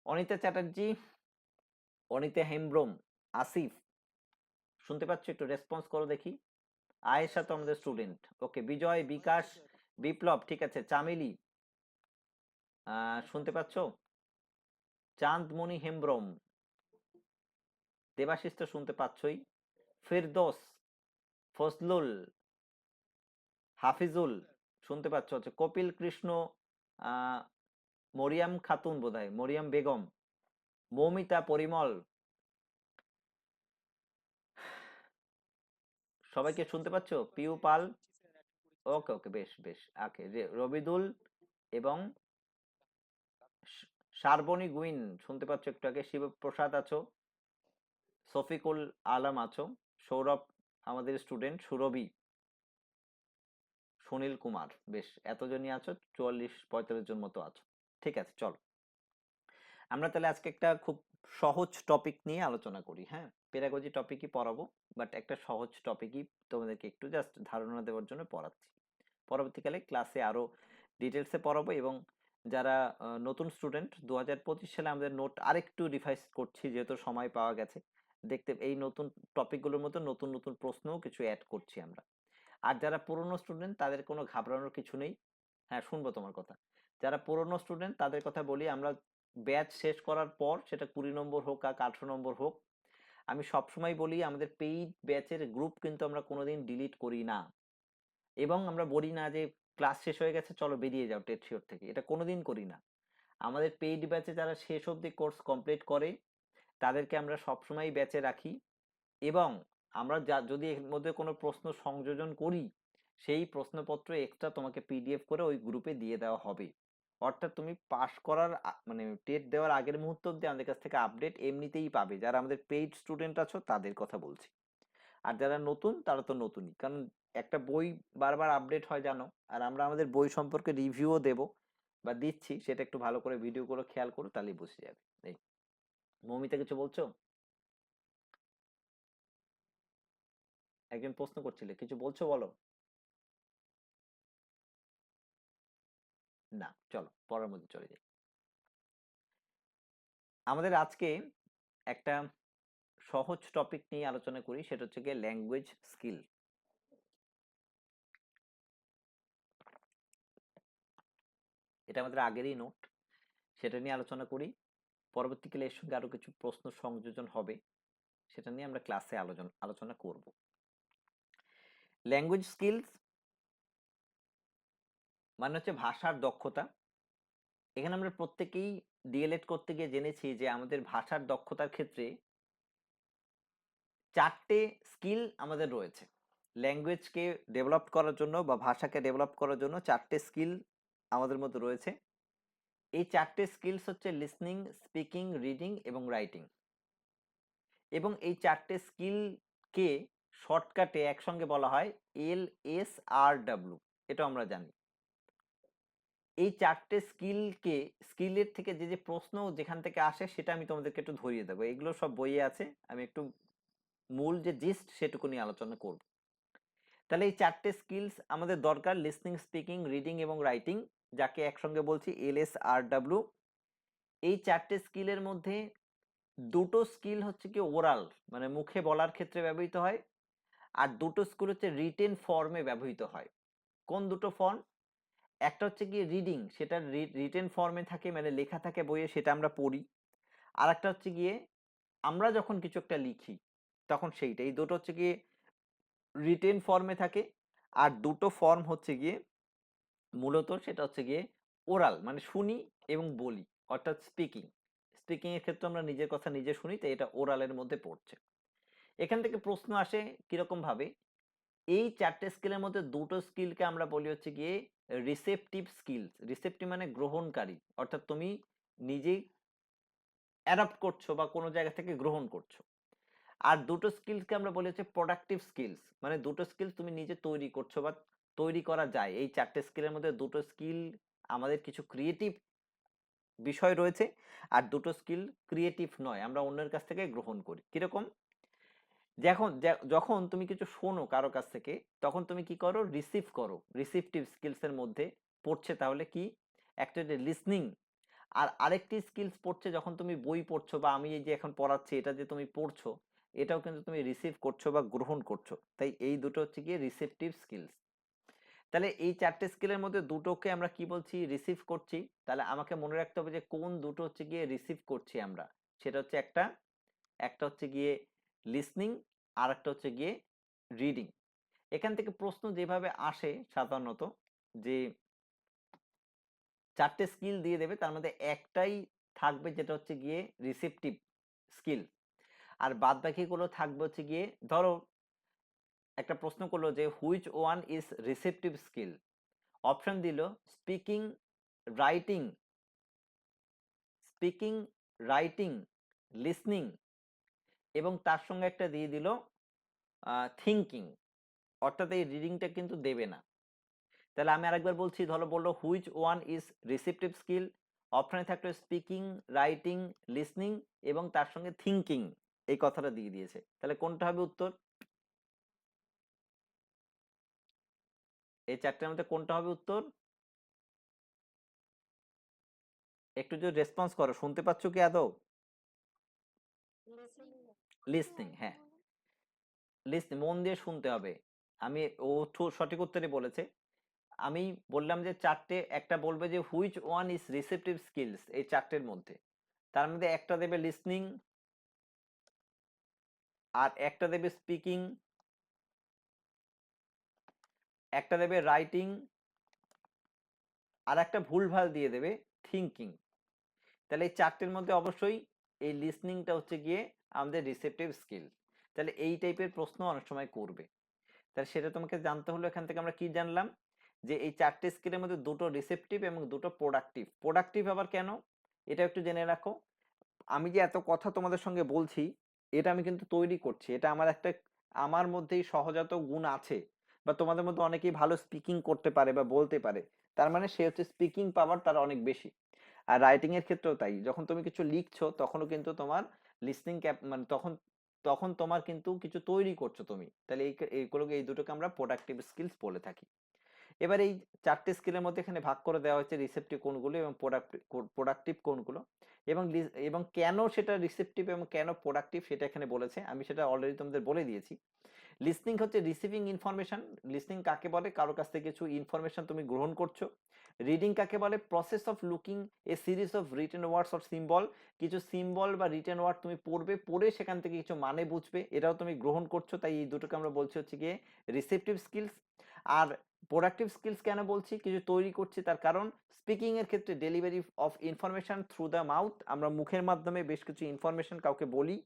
অনিতা চ্যাটার্জি, অনিতা হেমব্রম, আসিফ, শুনতে পাচ্ছ? একটু রেসপন্স করো দেখি। আয়েশা তো আমাদের স্টুডেন্ট। ওকে, বিজয়, বিকাশ, বিপ্লব, ঠিক আছে। চামেলি, শুনতে পাচ্ছ? চাঁদমণি হেমব্রম, দেবাশিস তো শুনতে পাচ্ছই। ফেরদোস, ফজলুল, হাফিজুল, শুনতে পাচ্ছ? হচ্ছে কপিল কৃষ্ণ, আহ মরিয়াম খাতুন, বোধহয় মরিয়াম বেগম, মৌমিতা, পরিমল, সবাইকে শুনতে পাচ্ছ? পিউ পাল, ওকে ওকে, বেশ বেশ। ওকে, রবিদুল এবং শারবনী গুইন, শুনতে পাচ্ছ একটু আগে। শিবপ্রসাদ আছো, শফিকুল আলম আছো, সৌরভ আমাদের স্টুডেন্ট, সুরভি, সুনীল কুমার, বেশ এতজনই আছো, 44-45 জন মতো আছো। ঠিক আছে, চলো আমরা তাহলে আজকে একটা খুব সহজ টপিক নিয়ে আলোচনা করি। হ্যাঁ, পেডাগজি টপিকই পড়াবো, বাট একটা সহজ টপিকই তোমাদেরকে একটু জাস্ট ধারণা দেওয়ার জন্য পড়াচ্ছি। পরবর্তীকালে ক্লাসে আরো ডিটেলসে পড়াবো। এবং যারা নতুন স্টুডেন্ট, 2025 সালে আমাদের নোট আরেকটু রিভাইজ করছি, যেহেতু সময় পাওয়া গেছে। দেখতে এই নতুন টপিকগুলোর মতো নতুন নতুন প্রশ্নও কিছু অ্যাড করছি আমরা। আর যারা পুরনো স্টুডেন্ট, তাদের কোনো ঘাবড়ানোর কিছু নেই। হ্যাঁ, শুনবো তোমার কথা। যারা পুরনো স্টুডেন্ট তাদের কথা বলি, আমরা ব্যাচ শেষ করার পর, সেটা 20 নম্বর হোক আর 18 নম্বর হোক, আমি সবসময় বলি আমাদের পেইড ব্যাচের গ্রুপ কিন্তু আমরা কোনোদিন ডিলিট করি না। এবং আমরা বলি না যে ক্লাস শেষ হয়ে গেছে চলো বেরিয়ে যাও টেট শিওর থেকে, এটা কোনোদিন করি না। আমাদের পেইড ব্যাচে যারা শেষ অবধি কোর্স কমপ্লিট করে, তাদেরকে আমরা সবসময় ব্যাচে রাখি। এবং আমরা যদি এর মধ্যে কোনো প্রশ্ন সংযোজন করি, সেই প্রশ্নপত্র এক্সট্রা তোমাকে পিডিএফ করে ওই গ্রুপে দিয়ে দেওয়া হবে। অর্থাৎ তুমি পাস করার মানে টেট দেওয়ার আগের মুহূর্ত অব্দি আমাদের কাছ থেকে আপডেট এমনিতেই পাবে, যারা আমাদের পেইড স্টুডেন্ট আছো তাদের কথা বলছি। আর যারা নতুন তারা তো নতুনই, কারণ একটা বই বারবার আপডেট হয় জানো, আর আমরা আমাদের বই সম্পর্কে রিভিউও দেব বা দিচ্ছি, সেটা একটু ভালো করে ভিডিও করে খেয়াল করো, তাহলেই বুঝে যাবে। এই মৌমিতা কিছু বলছো? একজন প্রশ্ন করছিলে, কিছু বলছো, বলো। না, চলো পড়ার মধ্যে চলে যাই। আমাদের আজকে একটা সহজ টপিক নিয়ে আলোচনা করি, সেটা হচ্ছে গিয়ে ল্যাঙ্গুয়েজ স্কিল। এটা আমাদের আগেরই নোট, সেটা নিয়ে আলোচনা করি। পরবর্তীকালে এর সঙ্গে আরো কিছু প্রশ্ন সংযোজন হবে, সেটা নিয়ে আমরা ক্লাসে আলোচনা করব। ল্যাঙ্গুয়েজ স্কিলস মানে হচ্ছে ভাষার দক্ষতা। এখানে আমরা প্রত্যেকেই ডিএলএড করতে গিয়ে জেনেছি যে আমাদের ভাষার দক্ষতার ক্ষেত্রে চারটে স্কিল আমাদের রয়েছে। ল্যাঙ্গুয়েজকে ডেভেলপ করার জন্য বা ভাষাকে ডেভেলপ করার জন্য চারটে স্কিল আমাদের মধ্যে রয়েছে। এই চারটে স্কিলস হচ্ছে লিসনিং, স্পিকিং, রিডিং এবং রাইটিং। এবং এই চারটে স্কিলকে শর্টকাটে একসঙ্গে বলা হয় LSRW, এটা আমরা জানি। এই চারটে স্কিলের থেকে যে যে প্রশ্ন যেখান থেকে আসে সেটা আমি তোমাদেরকে একটু ধরিয়ে দেবো, এগুলো সব বইয়ে আছে, আমি একটু মূল যে জিস্ট সেটুকু নিয়ে আলোচনা করব। তাহলে এই চারটে স্কিলস আমাদের দরকার, লিসনিং, স্পিকিং, রিডিং এবং রাইটিং, যাকে একসঙ্গে বলছি LSRW। এই চারটে স্কিলের মধ্যে দুটো স্কিল হচ্ছে কি ওরাল, মানে মুখে বলার ক্ষেত্রে ব্যবহৃত হয়, আর দুটো স্কিল হচ্ছে রিটেন ফর্মে ব্যবহৃত হয়। কোন দুটো ফর্ম? একটা হচ্ছে কি রিডিং, সেটা রিটেন ফর্মে থাকে, মানে লেখা থাকে বইয়ে, সেটা আমরা পড়ি। আর একটা হচ্ছে গিয়ে আমরা যখন কিছু একটা লিখি তখন সেইটা, এই দুটো হচ্ছে গিয়ে রিটেন ফর্মে থাকে। আর দুটো ফর্ম হচ্ছে গিয়ে মূলত সেটা হচ্ছে গিয়ে ওরাল, মানে শুনি এবং বলি, অর্থাৎ স্পিকিং। স্পিকিং এর ক্ষেত্রে আমরা নিজের কথা নিজে শুনি, তাই এটা ওরালের মধ্যে পড়ছে। এখান থেকে প্রশ্ন আসে কিরকম ভাবে, এই চারটে স্কিলের মধ্যে দুটো স্কিলকে আমরা বলি হচ্ছে গিয়ে রিসেপটিভ স্কিলস। রিসেপটিভ মানে গ্রহণকারী, অর্থাৎ তুমি নিজেই অ্যাডাপ্ট করছো বা কোনো জায়গা থেকে গ্রহণ করছো। আর দুটো স্কিলসকে আমরা বলি হচ্ছে প্রোডাক্টিভ স্কিলস, মানে দুটো স্কিল তুমি নিজে তৈরি করছো বা তৈরি করা যায়। এই চারটে স্কিলের মধ্যে দুটো স্কিল আমাদের কিছু ক্রিয়েটিভ বিষয় রয়েছে, আর দুটো স্কিল ক্রিয়েটিভ নয়, আমরা অন্যের কাছ থেকে গ্রহণ করি। কিরকম? যখন তুমি কিছু শোনো কারো কাছ থেকে, তখন তুমি কি করো? রিসিভ করো। রিসিপটিভ স্কিলস এর মধ্যে পড়ছে তাহলে কি? একটা যে লিসনিং, আর আরেকটি স্কিলস পড়ছে যখন তুমি বই পড়ছো, বা আমি এই যে এখন পড়াচ্ছি এটা যে তুমি পড়ছো, এটাও কিন্তু তুমি রিসিভ করছো বা গ্রহণ করছো। তাই এই দুটো হচ্ছে গিয়ে রিসেপটিভ স্কিলস। তাহলে এই চারটে স্কিলের মধ্যে দুটোকে আমরা কি বলছি? রিসিভ করছি। তাহলে আমাকে মনে রাখতে হবে যে কোন দুটো হচ্ছে গিয়ে রিসিভ করছি আমরা। সেটা হচ্ছে একটা একটা হচ্ছে গিয়ে লিসনিং, আর একটা হচ্ছে গিয়ে রিডিং। এখান থেকে প্রশ্ন যেভাবে আসে সাধারণত, যে চারটে স্কিল দিয়ে দেবে, তার মধ্যে একটাই থাকবে যেটা হচ্ছে গিয়ে রিসেপটিভ স্কিল, আর বাদ বাকিগুলো থাকবে হচ্ছে গিয়ে, ধরো একটা প্রশ্ন করলো যে which one is receptive skill, option দিল speaking, writing, speaking, writing, listening, এবং তার সঙ্গে একটা দিয়ে দিল থিঙ্কিং, অর্থাৎ এই রিডিংটা কিন্তু দেবে না। তাহলে আমি আরেকবার বলছি, ধরো বললো which one is receptive skill, অপশনে থাকলো স্পিকিং, রাইটিং, লিসনিং এবং তার সঙ্গে থিঙ্কিং, এই কথাটা দিয়ে দিয়েছে। তাহলে কোনটা হবে উত্তর? এই চারটের মধ্যে কোনটা হবে উত্তর? একটু যদি রেসপন্স করো, শুনতে পাচ্ছ কি আদৌ? লিসনিং, হ্যাঁ, লিসনিং, মন দিয়ে শুনতে হবে। আমি ও সঠিক উত্তরই বলেছে। আমি বললাম যে চারটে, একটা বলবে যে which one is receptive skills, এই চারটের মধ্যে তার মধ্যে একটা দেবে লিসনিং, আর একটা দেবে স্পিকিং, একটা দেবে রাইটিং, আর একটা ভুলভাল দিয়ে দেবে থিঙ্কিং। তাহলে এই চারটের মধ্যে অবশ্যই এই লিসনিংটা হচ্ছে গিয়ে আমাদের রিসেপটিভ স্কিল। তাহলে এই টাইপের প্রশ্ন অনেক সময় করবে। তাহলে সেটা তোমাকে জানতে হলো। এখান থেকে আমরা কি জানলাম? যে এই চারটে স্কিলের মধ্যে দুটো রিসেপটিভ এবং দুটো প্রোডাক্টিভ। প্রোডাক্টিভ আবার কেন, এটা একটু জেনে রাখো। আমি যে এত কথা তোমাদের সঙ্গে বলছি, এটা আমি কিন্তু তৈরি করছি, এটা আমার একটা আমার মধ্যেই সহজাত গুণ আছে, বা তোমাদের মধ্যে অনেকেই ভালো স্পিকিং করতে পারে বা বলতে পারে, তার মানে সে হচ্ছে স্পিকিং পাওয়ার তার অনেক বেশি। আর রাইটিং এর ক্ষেত্রেও তাই, যখন তুমি কিছু লিখছো তখনও কিন্তু তোমার লিসনিং ক্যাপ মানে তখন তখন তোমার কিন্তু কিছু তৈরি করছো তুমি, তাহলে এইগুলোকে এই দুটোকে আমরা প্রোডাক্টিভ স্কিলস বলে থাকি। এবার এই চারটে স্কিলের মধ্যে এখানে ভাগ করে দেওয়া হয়েছে রিসেপটিভ কোনগুলো এবং প্রোডাক্টিভ কোনগুলো, এবং এবং কেন সেটা রিসেপটিভ এবং কেন প্রোডাক্টিভ সেটা এখানে বলেছে, আমি সেটা অলরেডি তোমাদের বলে দিয়েছি। লিসনিং হচ্ছে রিসিভিং ইনফরমেশন। লিসনিং কাকে বলে? কারো কাছ থেকে কিছু ইনফরমেশন তুমি গ্রহণ করছো। রিডিং কাকে বলে? Process of looking A series of written words or symbol. কিছু সিম্বল বা রিটেন ওয়ার্ড তুমি পড়বে, পড়ে সেখান থেকে কিছু মানে বুঝবে, এটাও তুমি গ্রহণ করছো, তাই এই দুটোকে আমরা বলছি হচ্ছে গিয়ে রিসেপটিভ স্কিলস। আর প্রোডাক্টিভ স্কিলস কেন বলছি? কিছু তৈরি করছি, তার কারণ স্পিকিং এর ক্ষেত্রে delivery of information through the mouth, আমরা মুখের মাধ্যমে বেশ কিছু ইনফরমেশন কাউকে বলি।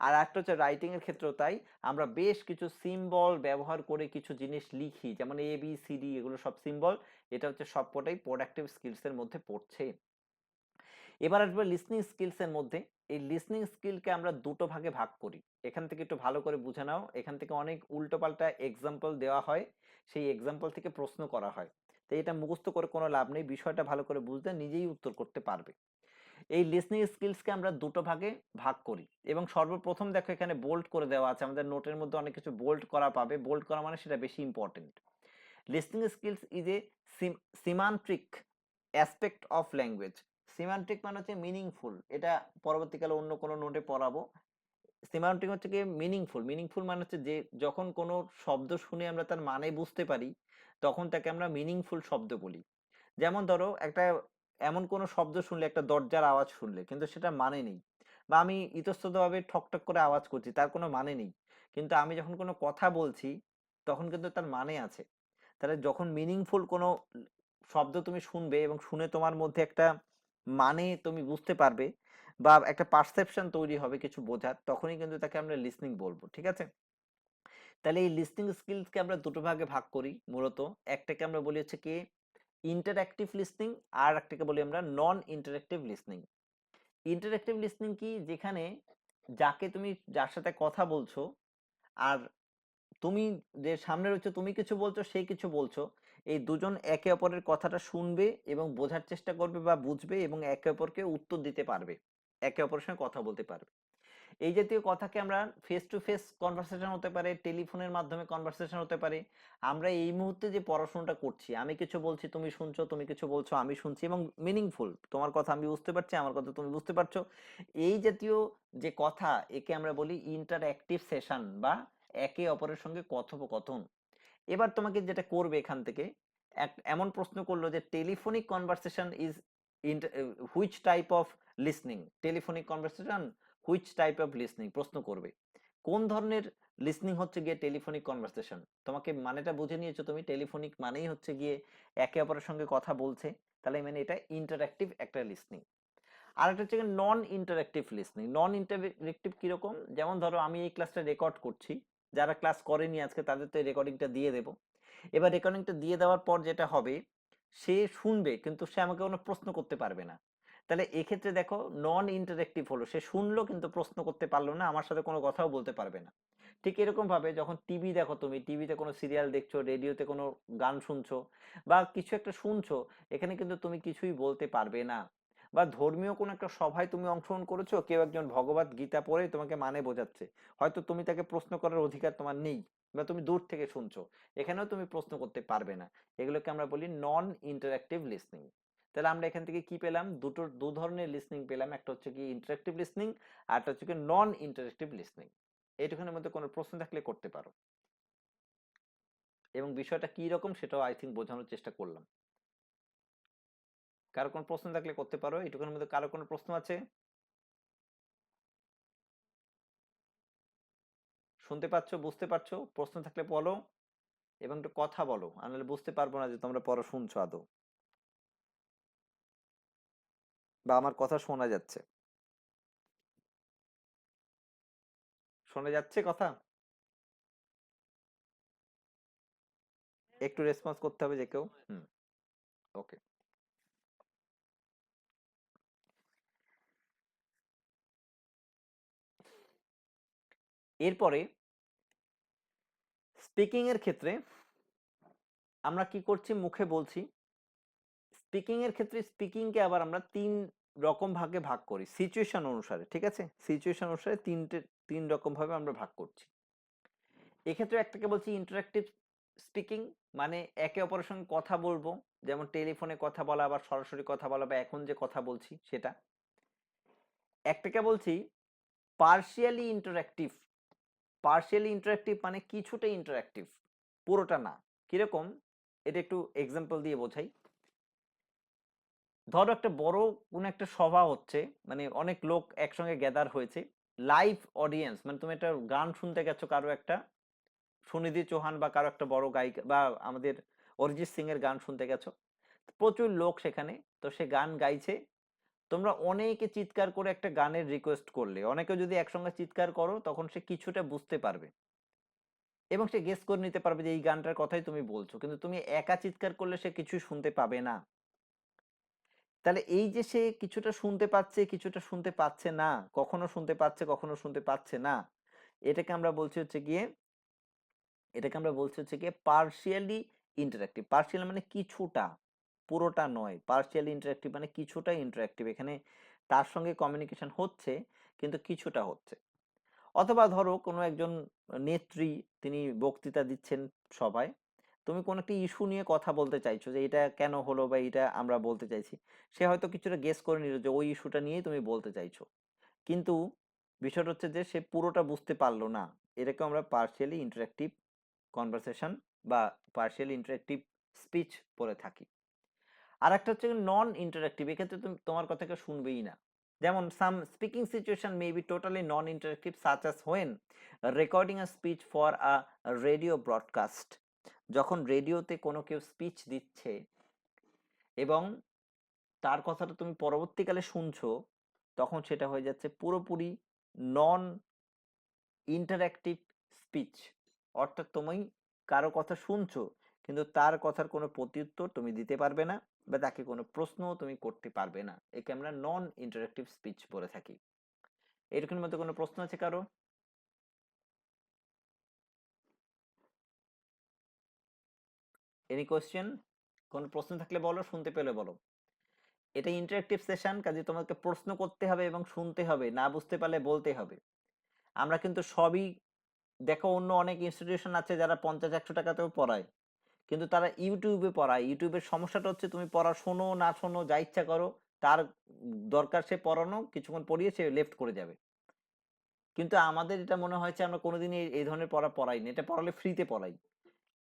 আর একটা হচ্ছে রাইটিং এর ক্ষেত্রেও তাই, আমরা বেশ কিছু সিম্বল ব্যবহার করে কিছু জিনিস লিখি, যেমন এ বি সি ডি, এগুলো সব সিম্বল। এটা হচ্ছে সবকটাই প্রোডাক্টিভ স্কিলস এর মধ্যে পড়ছে। এবার আসবে লিসনিং স্কিলস এর মধ্যে। এই লিসনিং স্কিলকে আমরা দুটো ভাগে ভাগ করি, এখান থেকে একটু ভালো করে বুঝে নাও, এখান থেকে অনেক উল্টোপাল্টা এক্সাম্পল দেওয়া হয়, সেই এক্সাম্পল থেকে প্রশ্ন করা হয়। তো এটা মুখস্থ করে কোনো লাভ নেই, বিষয়টা ভালো করে বুঝলে নিজেই উত্তর করতে পারবে। এই লিসনিং স্কিলসকে আমরা দুটো ভাগে ভাগ করি, এবং সর্বপ্রথম দেখো এখানে বোল্ড করে দেওয়া আছে, আমাদের নোটের মধ্যে অনেক কিছু বোল্ড করা পাবে, বোল্ড করা মানে সেটা বেশি important. Listening skills is a semantic aspect of language. Semantic মানে হচ্ছে মিনিংফুল, এটা পরবর্তীকালে অন্য কোনো নোটে পড়াবো। সিমান্টিক হচ্ছে কি মিনিংফুল, মিনিংফুল মানে হচ্ছে যে যখন কোনো শব্দ শুনে আমরা তার মানে বুঝতে পারি, তখন তাকে আমরা মিনিংফুল শব্দ বলি। যেমন ধরো একটা এমন কোনো শব্দ শুনলে, একটা দরজার আওয়াজ শুনলে কিন্তু সেটা মানে নেই, বা আমি ইতস্ততভাবে ঠকঠক করে আওয়াজ করছি, তার কোনো মানে নেই, কিন্তু আমি যখন কোনো কথা বলছি তখন কিন্তু তার মানে আছে। তাহলে যখন মিনিংফুল কোনো শব্দ তুমি শুনবে এবং শুনে তোমার মধ্যে একটা মানে তুমি বুঝতে পারবে, বা একটা পারসেপশন তৈরি হবে কিছু বোঝার, তখনই কিন্তু তাকে আমরা লিসনিং বলবো, ঠিক আছে? তাহলে এই লিসনিং স্কিলসকে আমরা দুটো ভাগে ভাগ করি মূলত। একটাকে আমরা বলি হচ্ছে কি ইন্টারঅ্যাক্টিভ লিসনিং, আর একটাকে বলি আমরা নন ইন্টারঅ্যাক্টিভ লিসনিং। ইন্টারঅ্যাক্টিভ লিসনিং কি? যেখানে যাকে তুমি, যার সাথে কথা বলছো, আর তুমি যে সামনে রয়েছে, তুমি কিছু বলছো, সে কিছু বলছো, এই দুজন একে অপরের কথাটা শুনবে এবং বোঝার চেষ্টা করবে বা বুঝবে, এবং একে অপরকে উত্তর দিতে পারবে, একে অপরের সঙ্গে কথা বলতে পারবে। এই জাতীয় কথাকে আমরা ফেস টু ফেস কনভারসেশন হতে পারে, টেলিফোনের মাধ্যমে কনভারসেশন হতে পারে। আমরা এই মুহূর্তে যে পড়াশোনাটা করছি, আমি কিছু বলছি তুমি শুনছো, তুমি কিছু বলছো আমি শুনছি, এবং মিনিংফুল, তোমার কথা আমি বুঝতে পারছি, আমার কথা তুমি বুঝতে পারছো, এই জাতীয় যে কথা, একে আমরা বলি ইন্টারঅ্যাক্টিভ সেশন বা একে অপরের সঙ্গে কথোপকথন। এবার তোমাকে যেটা করবে এখান থেকে, এমন প্রশ্ন করলো যে telephonic conversation is which type of listening, telephonic conversation which type of listening প্রশ্ন করবে, কোন ধরনের লিসনিং হচ্ছে গিয়ে টেলিফোনিক কনভারসেশন। তোমাকে মানেটা বুঝে নিয়েছো তুমি, টেলিফোনিক মানেই হচ্ছে গিয়ে একে অপরের সঙ্গে কথা বলছে, তাহলে মানে এটা ইন্টারঅ্যাক্টিভ একটা লিসনিং। আর একটা হচ্ছে নন ইন্টারঅ্যাক্টিভ লিসনিং। নন ইন্টারঅ্যাক্টিভ কিরকম? যেমন ধরো আমি এই ক্লাসটা রেকর্ড করছি, যারা ক্লাস করেনি আজকে তাদের তো এই রেকর্ডিংটা দিয়ে দেবো। এবার রেকর্ডিংটা দিয়ে দেওয়ার পর যেটা হবে, সে শুনবে কিন্তু সে আমাকে কোনো প্রশ্ন করতে পারবে না। তাহলে এক্ষেত্রে দেখো নন ইন্টারেক্টিভ হলো, সে শুনলো কিন্তু প্রশ্ন করতে পারলো না, আমার সাথে কোনো কথাও বলতে পারবে না। ঠিক এরকম ভাবে যখন টিভি দেখো, তুমি টিভিতে কোনো সিরিয়াল দেখছো, রেডিওতে কোনো গান শুনছো, বা কিছু একটা শুনছো, এখানে কিন্তু তুমি কিছুই বলতে পারবে না। বা ধর্মীয় কোনো একটা সভায় তুমি অংশগ্রহণ করেছো, কেউ একজন ভগবত গীতা পড়ে তোমাকে মানে বোঝাচ্ছে, হয়তো তুমি তাকে প্রশ্ন করার অধিকার তোমার নেই, বা তুমি দূর থেকে শুনছো, এখানেও তুমি প্রশ্ন করতে পারবে না। এগুলোকে আমরা বলি নন ইন্টারঅ্যাক্টিভ লিসনিং। তাহলে আমরা এখান থেকে কি পেলাম? দু ধরনের লিসনিং পেলাম, একটা হচ্ছে কি ইন্টারঅ্যাক্টিভ লিসনিং, আর একটা হচ্ছে কি নন ইন্টারঅ্যাক্টিভ লিসনিং। এইটুখানের মধ্যে কোনো প্রশ্ন থাকলে করতে পারো, এবং বিষয়টা কি রকম সেটাও আই থিঙ্ক বোঝানোর চেষ্টা করলাম। কারো কোনো প্রশ্ন থাকলে করতে পারো, এইটুখানের মধ্যে কারো কোনো প্রশ্ন আছে? শুনতে পাচ্ছ, বুঝতে পারছো? প্রশ্ন থাকলে বলো, এবং একটু কথা বলো, আর নাহলে বুঝতে পারবো না যে তোমরা পড়া শুনছো আদৌ, বা আমার কথা শোনা যাচ্ছে। শোনা যাচ্ছে কথা? একটু রেসপন্স করতে হবে যে কেউ। হুম। ওকে। এরপরে স্পিকিং এর ক্ষেত্রে আমরা কি করছি, মুখে বলছি। স্পিকিং এর ক্ষেত্রে স্পিকিং কে আবার আমরা তিন রকম ভাগে ভাগ করি সিচুয়েশন অনুসারে, ঠিক আছে? সিচুয়েশন অনুসারে তিন রকম ভাবে আমরা ভাগ করছি। এক্ষেত্রে একটাকে বলছি ইন্টারাক্টিভ স্পিকিং, মানে একে অপরের সঙ্গে কথা বলবো, যেমন টেলিফোনে কথা বলা বা সরাসরি কথা বলা বা এখন যে কথা বলছি সেটা। একটাকে বলছি পার্শিয়ালি ইন্টারাক্টিভ। পার্শিয়ালি ইন্টারাক্টিভ মানে কিছুটা ইন্টারাক্টিভ, পুরোটা না। কিরকম, এটা একটু এক্সাম্পল দিয়ে বোঝাই। ধরো একটা বড় কোন একটা সভা হচ্ছে, মানে অনেক লোক একসঙ্গে গ্যাদার হয়েছে, লাইভ অডিয়েন্স, মানে তুমি একটা গান শুনতে গেছো কারো একটা, সুনিধি চৌহান বা কারো একটা বড় গায়িকা বা আমাদের অরিজিৎ সিং এর গান শুনতে গেছো, প্রচুর লোক সেখানে, তো সে গান গাইছে, তোমরা অনেকে চিৎকার করে একটা গানের রিকোয়েস্ট করলে, অনেকে যদি একসঙ্গে চিৎকার করো তখন সে কিছুটা বুঝতে পারবে এবং সে গেস করে নিতে পারবে যে এই গানটার কথাই তুমি বলছো, কিন্তু তুমি একা চিৎকার করলে সে কিছুই শুনতে পাবে না। তাহলে এই যে সে কিছুটা শুনতে পাচ্ছে কিছুটা শুনতে পাচ্ছে না, কখনো শুনতে পাচ্ছে কখনো শুনতে পাচ্ছে না, এটাকে আমরা বলছি হচ্ছে গিয়ে পার্শিয়ালি ইন্টারাক্টিভ। পার্শিয়াল মানে কিছুটা, পুরোটা নয়। পার্শিয়ালি ইন্টারাক্টিভ মানে কিছুটা ইন্টারাক্টিভ, এখানে তার সঙ্গে কমিউনিকেশন হচ্ছে কিন্তু কিছুটা হচ্ছে। অথবা ধরো কোনো একজন নেত্রী, তিনি বক্তৃতা দিচ্ছেন সভায়, তুমি কোনো একটা ইস্যু নিয়ে কথা বলতে চাইছো যে এটা কেন হলো বা এটা আমরা বলতে চাইছি, সে হয়তো কিছুটা গেস করে নিল যে ওই ইস্যুটা নিয়েই তুমি বলতে চাইছো, কিন্তু বিষয়টা হচ্ছে যে সে পুরোটা বুঝতে পারলো না। এটাকে আমরা পার্শিয়ালি ইন্টারাক্টিভ কনভারসেশন বা পার্শিয়ালি ইন্টারাক্টিভ স্পিচ বলে থাকি। আর একটা হচ্ছে নন ইন্টারাক্টিভ, এক্ষেত্রে তুমি তোমার কথা কেউ শুনবেই না। যেমন some speaking situation may be totally non interactive such as when recording a speech for a radio broadcast. যখন রেডিওতে কোনো কেউ স্পিচ দিচ্ছে এবং তার কথাটা তুমি পরবর্তীকালে শুনছো, তখন সেটা হয়ে যাচ্ছে পুরোপুরি নন ইন্টারঅ্যাক্টিভ স্পিচ। অর্থাৎ তুমি কারো কথা শুনছো কিন্তু তার কথার কোনো প্রত্যুত্তর তুমি দিতে পারবে না বা তাকে কোনো প্রশ্নও তুমি করতে পারবে না, একে আমরা নন ইন্টারঅ্যাক্টিভ স্পিচ বলে থাকি। এরকম মধ্যে কোনো প্রশ্ন আছে কারো? Any question? কোনো প্রশ্ন থাকলে বলো, শুনতে পেলে বলো। এটা ইন্টারঅ্যাক্টিভ সেশন, কাজে তোমাকে প্রশ্ন করতে হবে এবং শুনতে হবে, না বুঝতে পারলে বলতে হবে। আমরা কিন্তু সবই, দেখো অন্য অনেক ইনস্টিটিউশন আছে যারা 50-100 টাকাতেও পড়ায়, কিন্তু তারা ইউটিউবে পড়ায়। ইউটিউবের সমস্যাটা হচ্ছে তুমি পড়া শোনো না শোনো যা ইচ্ছা করো, তার দরকার সে পড়ানো, কিছুক্ষণ পড়িয়ে সে লেফট করে যাবে। কিন্তু আমাদের এটা মনে হয়েছে আমরা কোনোদিনই এই ধরনের পড়া পড়াইনি, এটা পড়ালে ফ্রিতে পড়াই।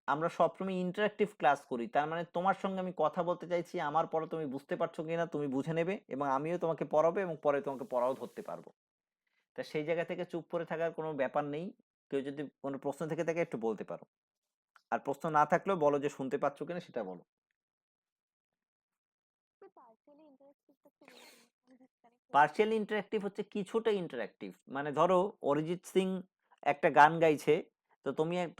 আমরা সবসময় ইন্টারাক্টিভ ক্লাস করি, তার মানে তোমার সঙ্গে আমি কথা বলতে চাইছি, আমার পড়া তুমি বুঝতে পারছো কিনা তুমি বুঝে নেবে এবং আমিও তোমাকে পড়াবো এবং পরে তোমাকে পড়াও ধরতে পারবো। তা সেই জায়গা থেকে চুপ করে থাকার কোনো ব্যাপার নেই। কেউ যদি কোনো প্রশ্ন থেকে থাকে একটু বলতে পারো, আর প্রশ্ন না থাকলেও বলো যে শুনতে পাচ্ছ কিনা সেটা বলো। পার্শিয়াল ইন্টারাক্টিভ হচ্ছে কিছুটা ইন্টারাক্টিভ, মানে ধরো অরিজিৎ সিং একটা গান গাইছে, তো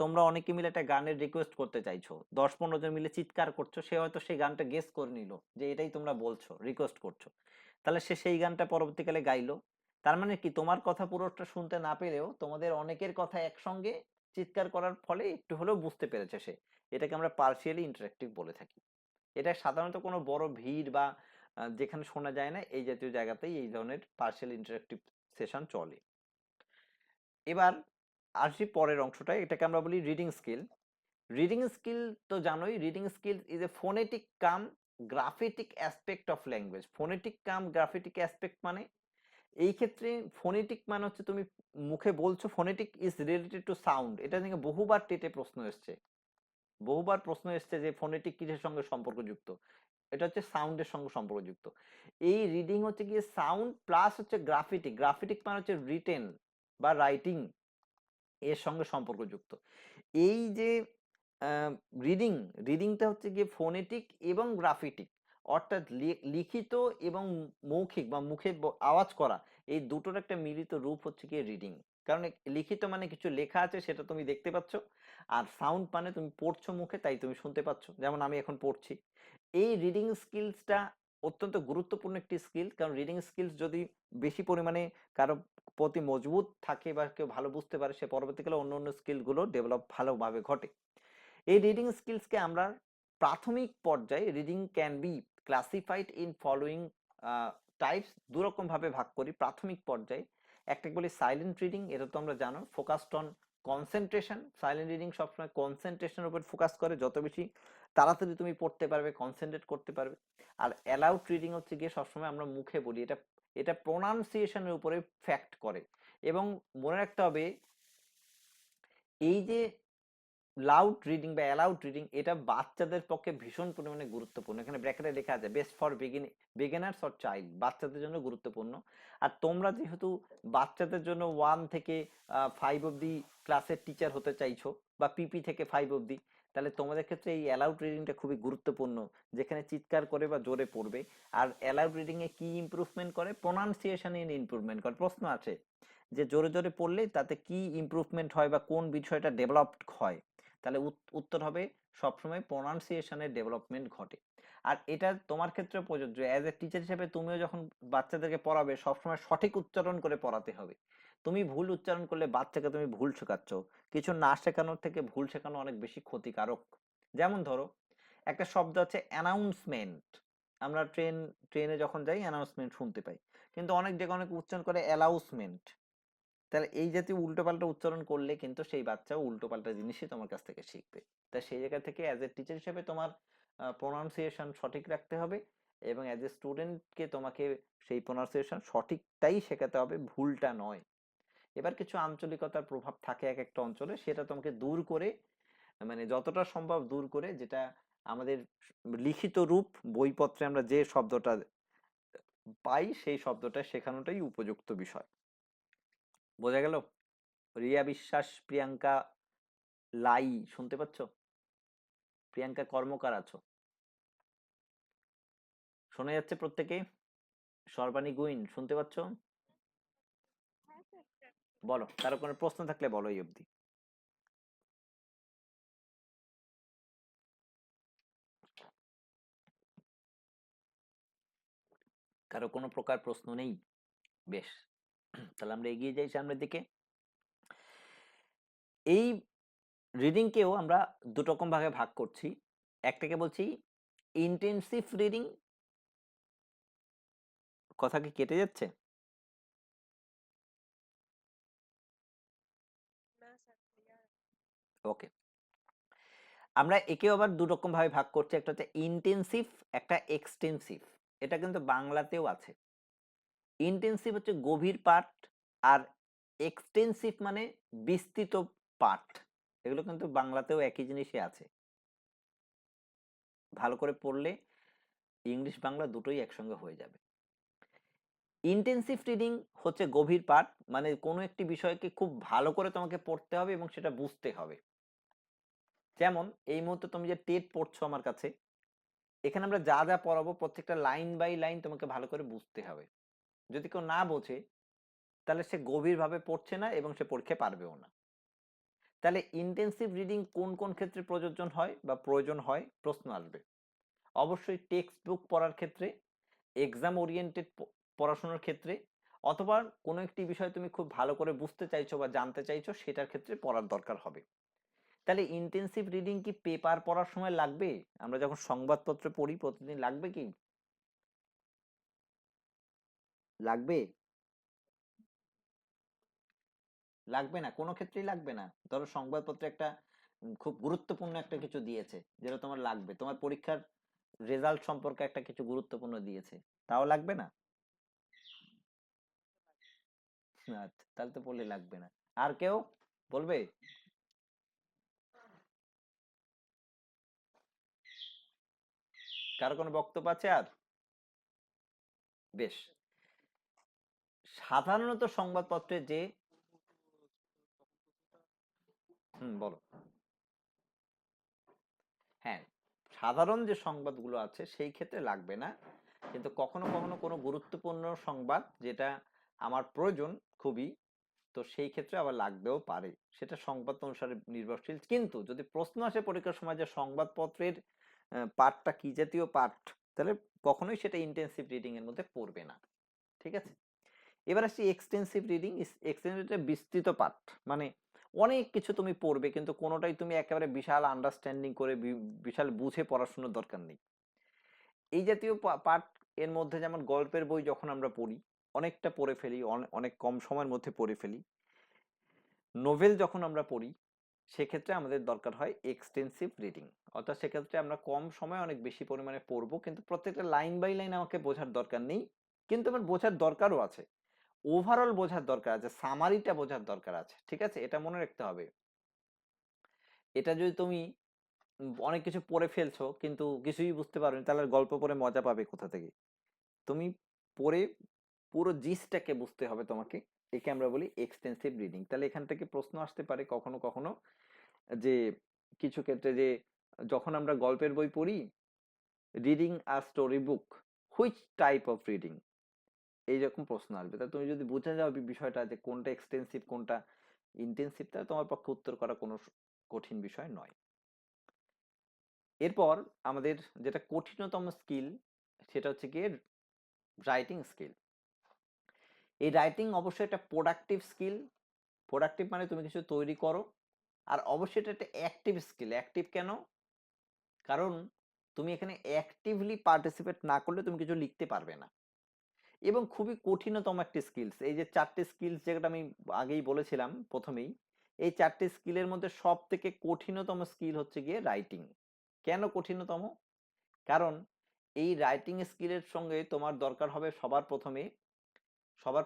তোমরা অনেকে মিলে একটা গানের রিকোয়েস্ট করতে চাইছো, 10-15 জন মিলে চিৎকার করছো, সে হয়তো সেই গানটা গেস করে নিল যে এটাই তোমরা বলছো, রিকোয়েস্ট করছো, তাহলে সে সেই গানটা পরবর্তীকালে গাইলো। তার মানে কি, তোমার কথা পুরোটা শুনতে না পেলেও তোমাদের অনেকের কথা একসঙ্গে চিৎকার করার ফলে একটু হলেও বুঝতে পেরেছে সে। এটাকে আমরা পার্শিয়ালি ইন্টারাক্টিভ বলে থাকি। এটা সাধারণত কোনো বড় ভিড় বা যেখানে শোনা যায় না এই জাতীয় জায়গাতেই এই ধরনের পার্শিয়াল ইন্টারাক্টিভ সেশন চলে। এবার আসি পরের অংশটায়, এটাকে আমরা বলি রিডিং স্কিল। রিডিং স্কিল তো জানোই, reading skill is a phonetic cum graphitic aspect of language. Phonetic cum graphitic aspect মানে, এই ক্ষেত্রে ফোনেটিক মানে হচ্ছে তুমি মুখে বলছো, phonetic is related to sound. এটা নিয়ে বহুবার টেটে প্রশ্ন এসছে, বহুবার প্রশ্ন এসছে যে ফোনেটিক কিসের সঙ্গে সম্পর্কযুক্ত। এটা হচ্ছে সাউন্ডের সঙ্গে সম্পর্কযুক্ত। এই রিডিং হচ্ছে গিয়ে সাউন্ড প্লাস হচ্ছে গ্রাফিটিক। গ্রাফিটিক মানে হচ্ছে রিটেন বা রাইটিং, এর সঙ্গে সম্পর্কযুক্ত। এই যে রিডিং, রিডিংটা হচ্ছে গিয়ে ফোনেটিক এবং গ্রাফিটিক, অর্থাৎ লিখিত এবং মৌখিক বা মুখে আওয়াজ করা, এই দুটোর একটা মিলিত রূপ হচ্ছে গিয়ে রিডিং। কারণ লিখিত মানে কিছু লেখা আছে সেটা তুমি দেখতে পাচ্ছ, আর সাউন্ড মানে তুমি পড়ছো মুখে তাই তুমি শুনতে পাচ্ছ, যেমন আমি এখন পড়ছি। এই রিডিং স্কিলসটা অত্যন্ত গুরুত্বপূর্ণ একটি স্কিল, কারণ রিডিং স্কিলস যদি বেশি পরিমাণে কারো প্রতি মজবুত থাকে বা কেউ ভালো বুঝতে পারে, সে পরবর্তীকালে অন্য অন্য স্কিলগুলো ডেভেলপ ভালোভাবে ঘটে। এই রিডিং স্কিলসকে আমরা প্রাথমিক পর্যায়ে reading can be classified in following types, দুরকম ভাবে ভাগ করি প্রাথমিক পর্যায়ে। একটা বলি সাইলেন্ট রিডিং, এটা তো আমরা জানো, focused on concentration. Silent reading সবসময় কনসেন্ট্রেশনের উপর ফোকাস করে, যত বেশি তাড়াতাড়ি তুমি পড়তে পারবে, কনসেন্ট্রেট করতে পারবে। আর অ্যালাউড রিডিং হচ্ছে গিয়ে সবসময় আমরা মুখে বলি, এটা এটা প্রোনাউন্সিয়েশনের উপরে ফ্যাক্ট করে। এবং মনে রাখতে হবে, এই যে লাউড রিডিং বা অ্যালাউড রিডিং, এটা বাচ্চাদের পক্ষে ভীষণ পরিমাণে গুরুত্বপূর্ণ। এখানে ব্র্যাকেটে লেখা আছে best for beginners or child, বাচ্চাদের জন্য গুরুত্বপূর্ণ। আর তোমরা যেহেতু বাচ্চাদের জন্য 1 থেকে 5 অব্দি ক্লাসের টিচার হতে চাইছো, বা পিপি থেকে 5 অব্দি, তাহলে তোমাদের ক্ষেত্রে এই অ্যালাউড রিডিংটা খুবই গুরুত্বপূর্ণ, যেখানে চিৎকার করে বা জোরে পড়বে। আর অ্যালাউড রিডিং এ কি ইমপ্রুভমেন্ট করে? প্রোনাউন্সিয়েশনে ইমপ্রুভমেন্ট করে। প্রশ্ন আছে যে জোরে জোরে পড়লে তাতে কি ইমপ্রুভমেন্ট হয় বা কোন বিষয়টা ডেভেলপড হয়, তাহলে উত্তর হবে সবসময় প্রোনাউন্সিয়েশনের ডেভেলপমেন্ট ঘটে। আর এটা তোমার ক্ষেত্রে প্রযোজ্য, অ্যাজ এ টিচার হিসেবে তুমিও যখন বাচ্চাদেরকে পড়াবে সবসময় সঠিক উচ্চারণ করে পড়াতে হবে। তুমি ভুল উচ্চারণ করলে বাচ্চাকে তুমি ভুল শেখাচ্ছ। কিছু না শেখানোর থেকে ভুল শেখানো অনেক বেশি ক্ষতিকারক। যেমন ধরো, একটা শব্দ আছে অ্যানাউন্সমেন্ট, আমরা ট্রেনে যখন যাই অ্যানাউন্সমেন্ট শুনতে পাই, কিন্তু অনেক জায়গায় অনেক উচ্চারণ করে অ্যালাউসমেন্ট। তাহলে এই জাতীয় উল্টোপাল্টা উচ্চারণ করলে কিন্তু সেই বাচ্চাও উল্টোপাল্টা জিনিসই তোমার কাছ থেকে শিখবে। তাই সেই জায়গা থেকে অ্যাজ এ টিচার হিসেবে তোমার প্রোনাউন্সিয়েশন সঠিক রাখতে হবে, এবং অ্যাজ এ স্টুডেন্টকে তোমাকে সেই প্রোনাউন্সিয়েশন সঠিকটাই শেখাতে হবে, ভুলটা নয়। এবার কিছু আঞ্চলিকতার প্রভাব থাকে এক একটা অঞ্চলে, সেটা তোমাকে দূর করে, মানে যতটা সম্ভব দূর করে, যেটা আমাদের লিখিত রূপ বইপত্রে আমরা যে শব্দটা পাই সেই শব্দটা শেখানোটাই উপযুক্ত বিষয়। বোঝা গেল? রিয়া বিশ্বাস, প্রিয়াঙ্কা লাই, শুনতে পাচ্ছ? প্রিয়াঙ্কা কর্মকার আছো? শোনা যাচ্ছে প্রত্যেকে? সর্বাণী গুইন, শুনতে পাচ্ছ? বলো, কারো কোনো প্রশ্ন থাকলে বলো এই অবধি। কারো কোনো প্রকার প্রশ্ন নেই? বেশ, তাহলে আমরা এগিয়ে যাই সামনের দিকে। এই রিডিংকেও আমরা দুটো রকম ভাগে ভাগ করছি। একটাকে বলছি ইন্টেন্সিভ রিডিং। কথা কি কেটে যাচ্ছে? ওকে, আমরা একেও আবার দু রকম ভাবে ভাগ করছি, একটা হচ্ছে ইন্টেন্সিভ, একটা এক্সটেন্সিভ। এটা কিন্তু বাংলাতেও আছে। ইন্টেন্সিভ হচ্ছে গভীর পাঠ, আর এক্সটেন্সিভ মানে বিস্তৃত পাঠ। এগুলো কিন্তু বাংলাতেও একই জিনিসই আছে। ভালো করে পড়লে ইংলিশ বাংলা দুটোই একসঙ্গে হয়ে যাবে। ইন্টেন্সিভ রিডিং হচ্ছে গভীর পাঠ, মানে কোনো একটি বিষয়কে খুব ভালো করে তোমাকে পড়তে হবে এবং সেটা বুঝতে হবে। যেমন এই মুহূর্তে তুমি যে টেট পড়ছো আমার কাছে, এখানে আমরা যা যা পড়াবো প্রত্যেকটা লাইন বাই লাইন তোমাকে ভালো করে বুঝতে হবে। যদি কেউ না বোঝে, তাহলে সে গভীরভাবে পড়ছে না এবং সে পরীক্ষায় পারবেও না। তাহলে ইন্টেন্সিভ রিডিং কোন কোন ক্ষেত্রে প্রযোজন হয় বা প্রয়োজন হয়, প্রশ্ন আসবে। অবশ্যই টেক্সট বুক পড়ার ক্ষেত্রে, এক্সাম ওরিয়েন্টেড পড়াশোনার ক্ষেত্রে, অথবা কোনো একটি বিষয় তুমি খুব ভালো করে বুঝতে চাইছো বা জানতে চাইছো, সেটার ক্ষেত্রে পড়ার দরকার হবে। তাহলে ইন্টেন্সিভ রিডিং কি পেপার পড়ার সময় লাগবে? আমরা যখন সংবাদপত্র পড়ি প্রতিদিন লাগবে কি? লাগবে? লাগবে না, কোনো ক্ষেত্রেই লাগবে না। ধরো সংবাদপত্রে একটা খুব গুরুত্বপূর্ণ একটা কিছু দিয়েছে, যেটা তোমার লাগবে, তোমার পরীক্ষার রেজাল্ট সম্পর্কে একটা কিছু গুরুত্বপূর্ণ দিয়েছে, তাও লাগবে না? আচ্ছা, তাহলে তো পড়লে লাগবে না। আর কেউ বলবে? কারো কোনো বক্তব্য আছে আর? বেশ, সাধারণত সংবাদপত্রে যে, বলো। হ্যাঁ, সাধারণ যে সংবাদগুলো আছে সেই ক্ষেত্রে লাগবে না, কিন্তু কখনো কখনো কোনো গুরুত্বপূর্ণ সংবাদ যেটা আমার প্রয়োজন খুবই, তো সেই ক্ষেত্রে আবার লাগতেও পারে। সেটা সংবাদ অনুসারে নির্ভরশীল। কিন্তু যদি প্রশ্ন আসে পরীক্ষার সময় যে সংবাদপত্রের পাঠটা কি জাতীয় পাঠ, তাহলে কখনোই সেটা ইন্টেন্সিভ রিডিং এর মধ্যে পড়বে না। ঠিক আছে, এবার আসছি এক্সটেন্সিভ রিডিং। এক্সটেন্সিভ বিস্তৃত পাঠ, মানে অনেক কিছু তুমি পড়বে কিন্তু কোনোটাই তুমি একেবারে বিশাল আন্ডারস্ট্যান্ডিং করে বিশাল বুঝে পড়াশোনার দরকার নেই। এই জাতীয় পাঠ এর মধ্যে যেমন গল্পের বই যখন আমরা পড়ি অনেকটা পড়ে ফেলি, অনেক কম সময়ের মধ্যে পড়ে ফেলি। নোভেল যখন আমরা পড়ি সেক্ষেত্রে আমাদের দরকার হয় এক্সটেন্সিভ রিডিং, অর্থাৎ সেক্ষেত্রে আমরা কম সময়ে অনেক বেশি পরিমাণে পড়বো, কিন্তু প্রত্যেকটা লাইন বাই লাইন আমাকে বোঝার দরকার নেই, কিন্তু আমার বোঝার দরকারও আছে, ওভারঅল বোঝার দরকার আছে, সামারিটা বোঝার দরকার আছে। ঠিক আছে, এটা মনে রাখতে হবে। এটা যদি তুমি অনেক কিছু পড়ে ফেলছো কিন্তু কিছুই বুঝতে পারোনি, তাহলে গল্প পড়ে মজা পাবে কোথা থেকে? তুমি পড়ে পুরো জিসটাকে বুঝতে হবে তোমাকে, একে আমরা বলি এক্সটেন্সিভ রিডিং। তাহলে এখান থেকে প্রশ্ন আসতে পারে কখনো কখনো যে কিছু ক্ষেত্রে যে যখন আমরা গল্পের বই পড়ি, reading a story book, which type of reading, এইরকম প্রশ্ন আসবে। তা তুমি যদি বুঝে যাও বিষয়টা যে কোনটা এক্সটেন্সিভ কোনটা ইন্টেন্সিভ, তাহলে তোমার পক্ষে উত্তর করা কোনো কঠিন বিষয় নয়। এরপর আমাদের যেটা কঠিনতম স্কিল সেটা হচ্ছে গিয়ে রাইটিং স্কিল। এই রাইটিং অবশ্যই একটা প্রোডাক্টিভ স্কিল। প্রোডাক্টিভ মানে তুমি কিছু তৈরি করো, আর অবশ্যই এটা একটা অ্যাক্টিভ স্কিল। অ্যাক্টিভ কেন? কারণ তুমি এখানে অ্যাক্টিভলি পার্টিসিপেট না করলে তুমি কিছু লিখতে পারবে না, এবং খুবই কঠিনতম একটি স্কিলস। এই যে চারটি স্কিলস যেটা আমি আগেই বলেছিলাম প্রথমেই, এই চারটি স্কিলের মধ্যে সব থেকে কঠিনতম স্কিল হচ্ছে গিয়ে রাইটিং। কেন কঠিনতম? কারণ এই রাইটিং স্কিলের সঙ্গে তোমার দরকার হবে সবার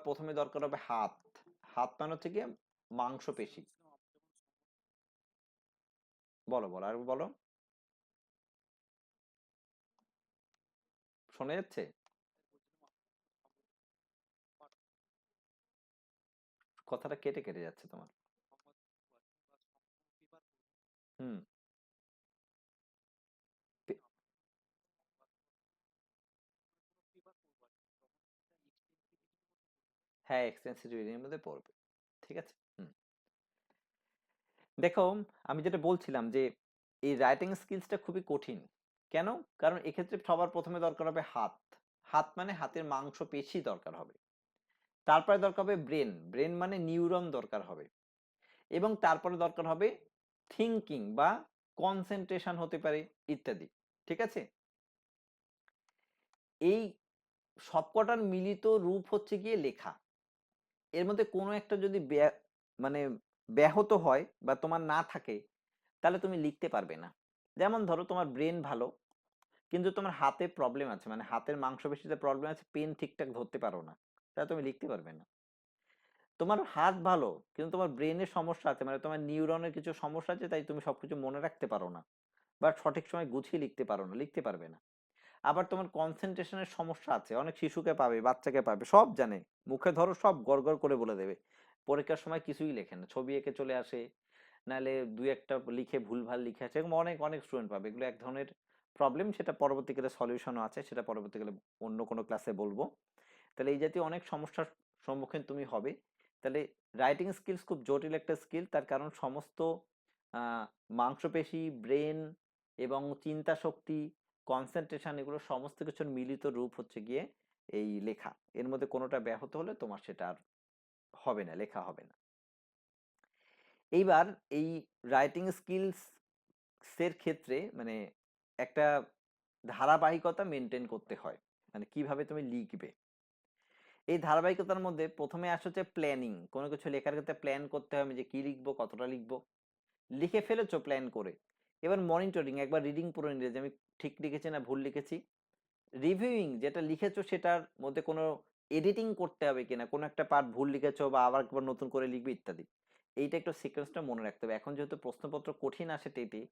প্রথমে দরকার হবে হাত। হাত মানে হচ্ছে গিয়ে মাংসপেশি। বলো বলো আর বলো, শোনা যাচ্ছে? কথাটা কেটে কেটে যাচ্ছে তোমার। হুম। পে- হ্যাঁ, এক্সটেন্সিভ রিডিং এর মধ্যে পড়বে। ঠিক আছে। হুম। দেখো, আমি যেটা বলছিলাম যে এই রাইটিং স্কিলসটা খুবই কঠিন। কেন? কারণ এক্ষেত্রে সবার প্রথমে দরকার হবে হাত। হাত মানে হাতের মাংসপেশি দরকার হবে। তারপরে দরকার হবে ব্রেন। ব্রেন মানে নিউরন দরকার হবে। এবং তারপরে দরকার হবে থিঙ্কিং বা কনসেন্ট্রেশন হতে পারে, ইত্যাদি। ঠিক আছে, এই সবকটার মিলিত রূপ হচ্ছে গিয়ে লেখা। এর মধ্যে কোনো একটা যদি মানে ব্যাহত হয় বা তোমার না থাকে, তাহলে তুমি লিখতে পারবে না। যেমন ধরো তোমার ব্রেন ভালো কিন্তু তোমার হাতে প্রবলেম আছে, মানে হাতের মাংসপেশিতে প্রবলেম আছে, পেন ঠিকঠাক ধরতে পারো না, তাহলে তুমি লিখতে পারবে না। তোমার হাত ভালো কিন্তু তোমার ব্রেনের সমস্যা আছে, মানে তোমার নিউরনের কিছু সমস্যা আছে, তাই তুমি সবকিছু মনে রাখতে পারো না বা সঠিক সময় গুছিয়ে লিখতে পারো না, লিখতে পারবে না। আবার তোমার কনসেন্ট্রেশনের সমস্যা আছে, অনেক শিশুকে পাবে, বাচ্চাকে পাবে, সব জানে, মুখে ধরো সব গড়গড় করে বলে দেবে, পরীক্ষার সময় কিছুই লেখে না, ছবি এঁকে চলে আসে, নাহলে দুই একটা লিখে ভুলভাল লিখে আছে, এরকম অনেক অনেক স্টুডেন্ট পাবে। এগুলো এক ধরনের প্রবলেম, সেটা পরবর্তীকালে সলিউশনও আছে, সেটা পরবর্তীকালে অন্য কোনো ক্লাসে বলবো। তাহলে এই জাতীয় অনেক সমস্যার সম্মুখীন তুমি হবে। তাহলে রাইটিং স্কিলস খুব জটিল একটা স্কিল, তার কারণ সমস্ত মাংসপেশি, ব্রেন এবং চিন্তা শক্তি, কনসেন্ট্রেশন, এগুলো সমস্ত কিছুর মিলিত রূপ হচ্ছে গিয়ে এই লেখা। এর মধ্যে কোনোটা ব্যাহত হলে তোমার সেটা আর হবে না, লেখা হবে না। এইবার এই রাইটিং স্কিলস এর ক্ষেত্রে মানে একটা ধারাবাহিকতা মেনটেন করতে হয়, মানে কিভাবে তুমি লিখবে। এই ধারাবাহিকতার মধ্যে প্রথমে আসে হচ্ছে প্ল্যানিং। কোনো কিছু লেখার ক্ষেত্রে প্ল্যান করতে হবে যে কি লিখবো, কতটা লিখবো, লিখে ফেলেছো প্ল্যান করে। এবার মনিটরিং, একবার রিডিং পড়ে নিলে যে আমি ঠিক লিখেছি না ভুল লিখেছি। রিভিউইং, যেটা লিখেছো সেটার মধ্যে কোনো এডিটিং করতে হবে কিনা, কোনো একটা পার্ট ভুল লিখেছো বা আবার একবার নতুন করে লিখবে, ইত্যাদি। এইটা একটু সিকোয়েন্সটা মনে রাখতে হবে। এখন যেহেতু প্রশ্নপত্র কঠিন আসে টেটে,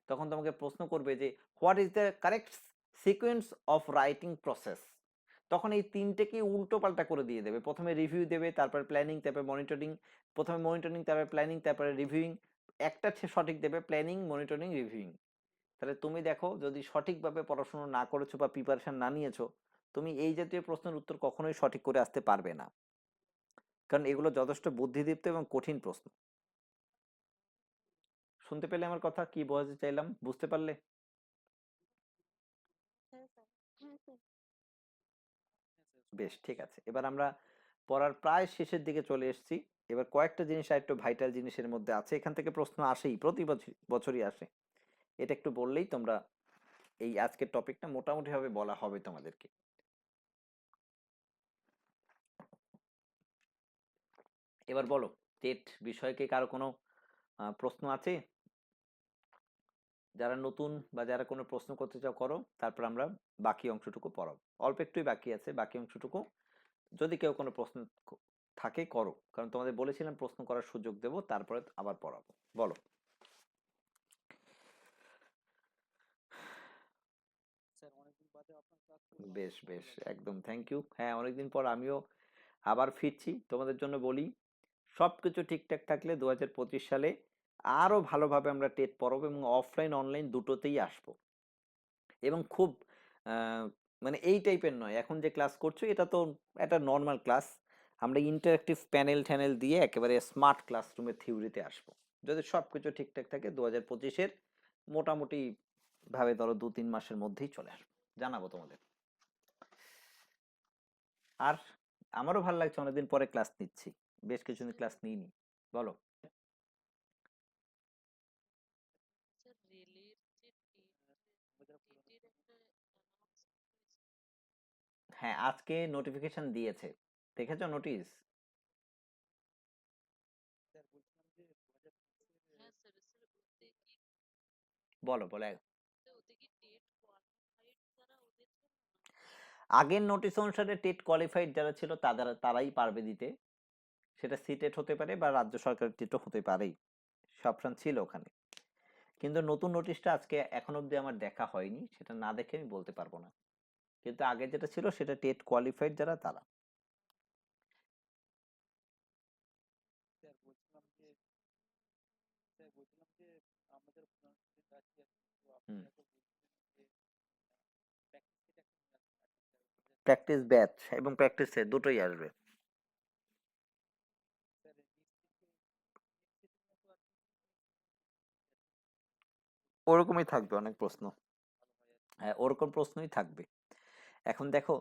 তখন তোমাকে প্রশ্ন করবে যে what is the correct sequence of writing process. তখন এই তিনটেকে উল্টো পাল্টা করে দিয়ে দেবে, প্রথমে রিভিউ দেবে, তারপর প্ল্যানিং, তারপর মনিটরিং, প্রথমে মনিটরিং, তারপর প্ল্যানিং, তারপরে রিভিউইং। একটা সঠিক দেবে, প্ল্যানিং, মনিটরিং, রিভিউইং। তাহলে তুমি দেখো, যদি সঠিকভাবে পড়াশোনা না করেছো বা প্রিপারেশন না নিয়েছো, তুমি এই জাতীয় প্রশ্নের উত্তর কখনোই সঠিক করে আসতে পারবে না, কারণ এগুলো যথেষ্ট বুদ্ধিদীপ্ত এবং কঠিন প্রশ্ন। শুনতে পেলে আমার কথা? কি বোঝাতে চাইলাম, বুঝতে পারলে? বেশ, ঠিক আছে। এবার আমরা পড়ার প্রায় শেষের দিকে চলে এসেছি। এবার কয়েকটা জিনিস আর একটু ভাইটাল জিনিসের মধ্যে আছে, এখান থেকে প্রশ্ন আসেই, প্রতি বছরই আসে। এটা একটু বললেই তোমরা এই আজকের টপিকটা মোটামুটি ভাবে বলা হবে তোমাদেরকে। এবার বলো, টেট বিষয়কে কারো কোনো প্রশ্ন আছে? যারা নতুন বা যারা কোনো প্রশ্ন করতে চাও করো, তারপর আমরা বাকি অংশটুকু পড়াবো। অল্প একটুই বাকি আছে, বাকি অংশটুকু যদি কেউ কোনো প্রশ্ন থাকে করো, কারণ তোমাদের বলেছিলাম প্রশ্ন করার সুযোগ দেবো, তারপরে আবার পড়াবো। বলো। বেশ বেশ, একদম থ্যাংক ইউ। হ্যাঁ, অনেকদিন পর আমিও আবার ফিরছি। তোমাদের জন্য বলি, সবকিছু ঠিকঠাক থাকলে 2025 সালে আরো ভালোভাবে আমরা টেট পড়াবো এবং অফলাইন অনলাইন দুটোতেই আসবো। এবং খুব আহ, মানে এই টাইপের নয়, এখন যে ক্লাস করছো এটা তো একটা নর্মাল ক্লাস। আমরা ইন্টারেক্টিভ প্যানেল ট্যানেল দিয়ে একেবারে স্মার্ট ক্লাসরুমের থিওরিতে আসবো, যদি সবকিছু ঠিকঠাক থাকে 2025-এর মোটামুটি ভাবে ধরো 2-3 মাসের মধ্যেই চলে আসবো, জানাবো তোমাদের। আর আমারও ভালো লাগছে, অনেকদিন পরে ক্লাস নিচ্ছি, বেশ কিছুদিন ক্লাস নিইনি। বলো। হ্যাঁ, আজকে নোটিফিকেশন দিয়েছে, দেখেছো নোটিশ? বলো বলো। আগের নোটিশ অনুসারে টেট কোয়ালিফাইড যারা ছিল তারাই পারবে দিতে, সেটা সিটেট হতে পারে বা রাজ্য সরকারের টেটও হতে পারে, সে অপশন ছিল ওখানে। কিন্তু নতুন নোটিশটা আজকে এখন অব্দি আমার দেখা হয়নি, সেটা না দেখে আমি বলতে পারবো না। কিন্তু আগে যেটা ছিল সেটা টেট কোয়ালিফাইড যারা তারা। হুম। প্র্যাকটিস ব্যাচ এবং প্র্যাকটিস সেট দুটোই আসবে। ওরকমই থাকবে অনেক প্রশ্ন। হ্যাঁ, ওরকম প্রশ্নই থাকবে। এখন দেখো,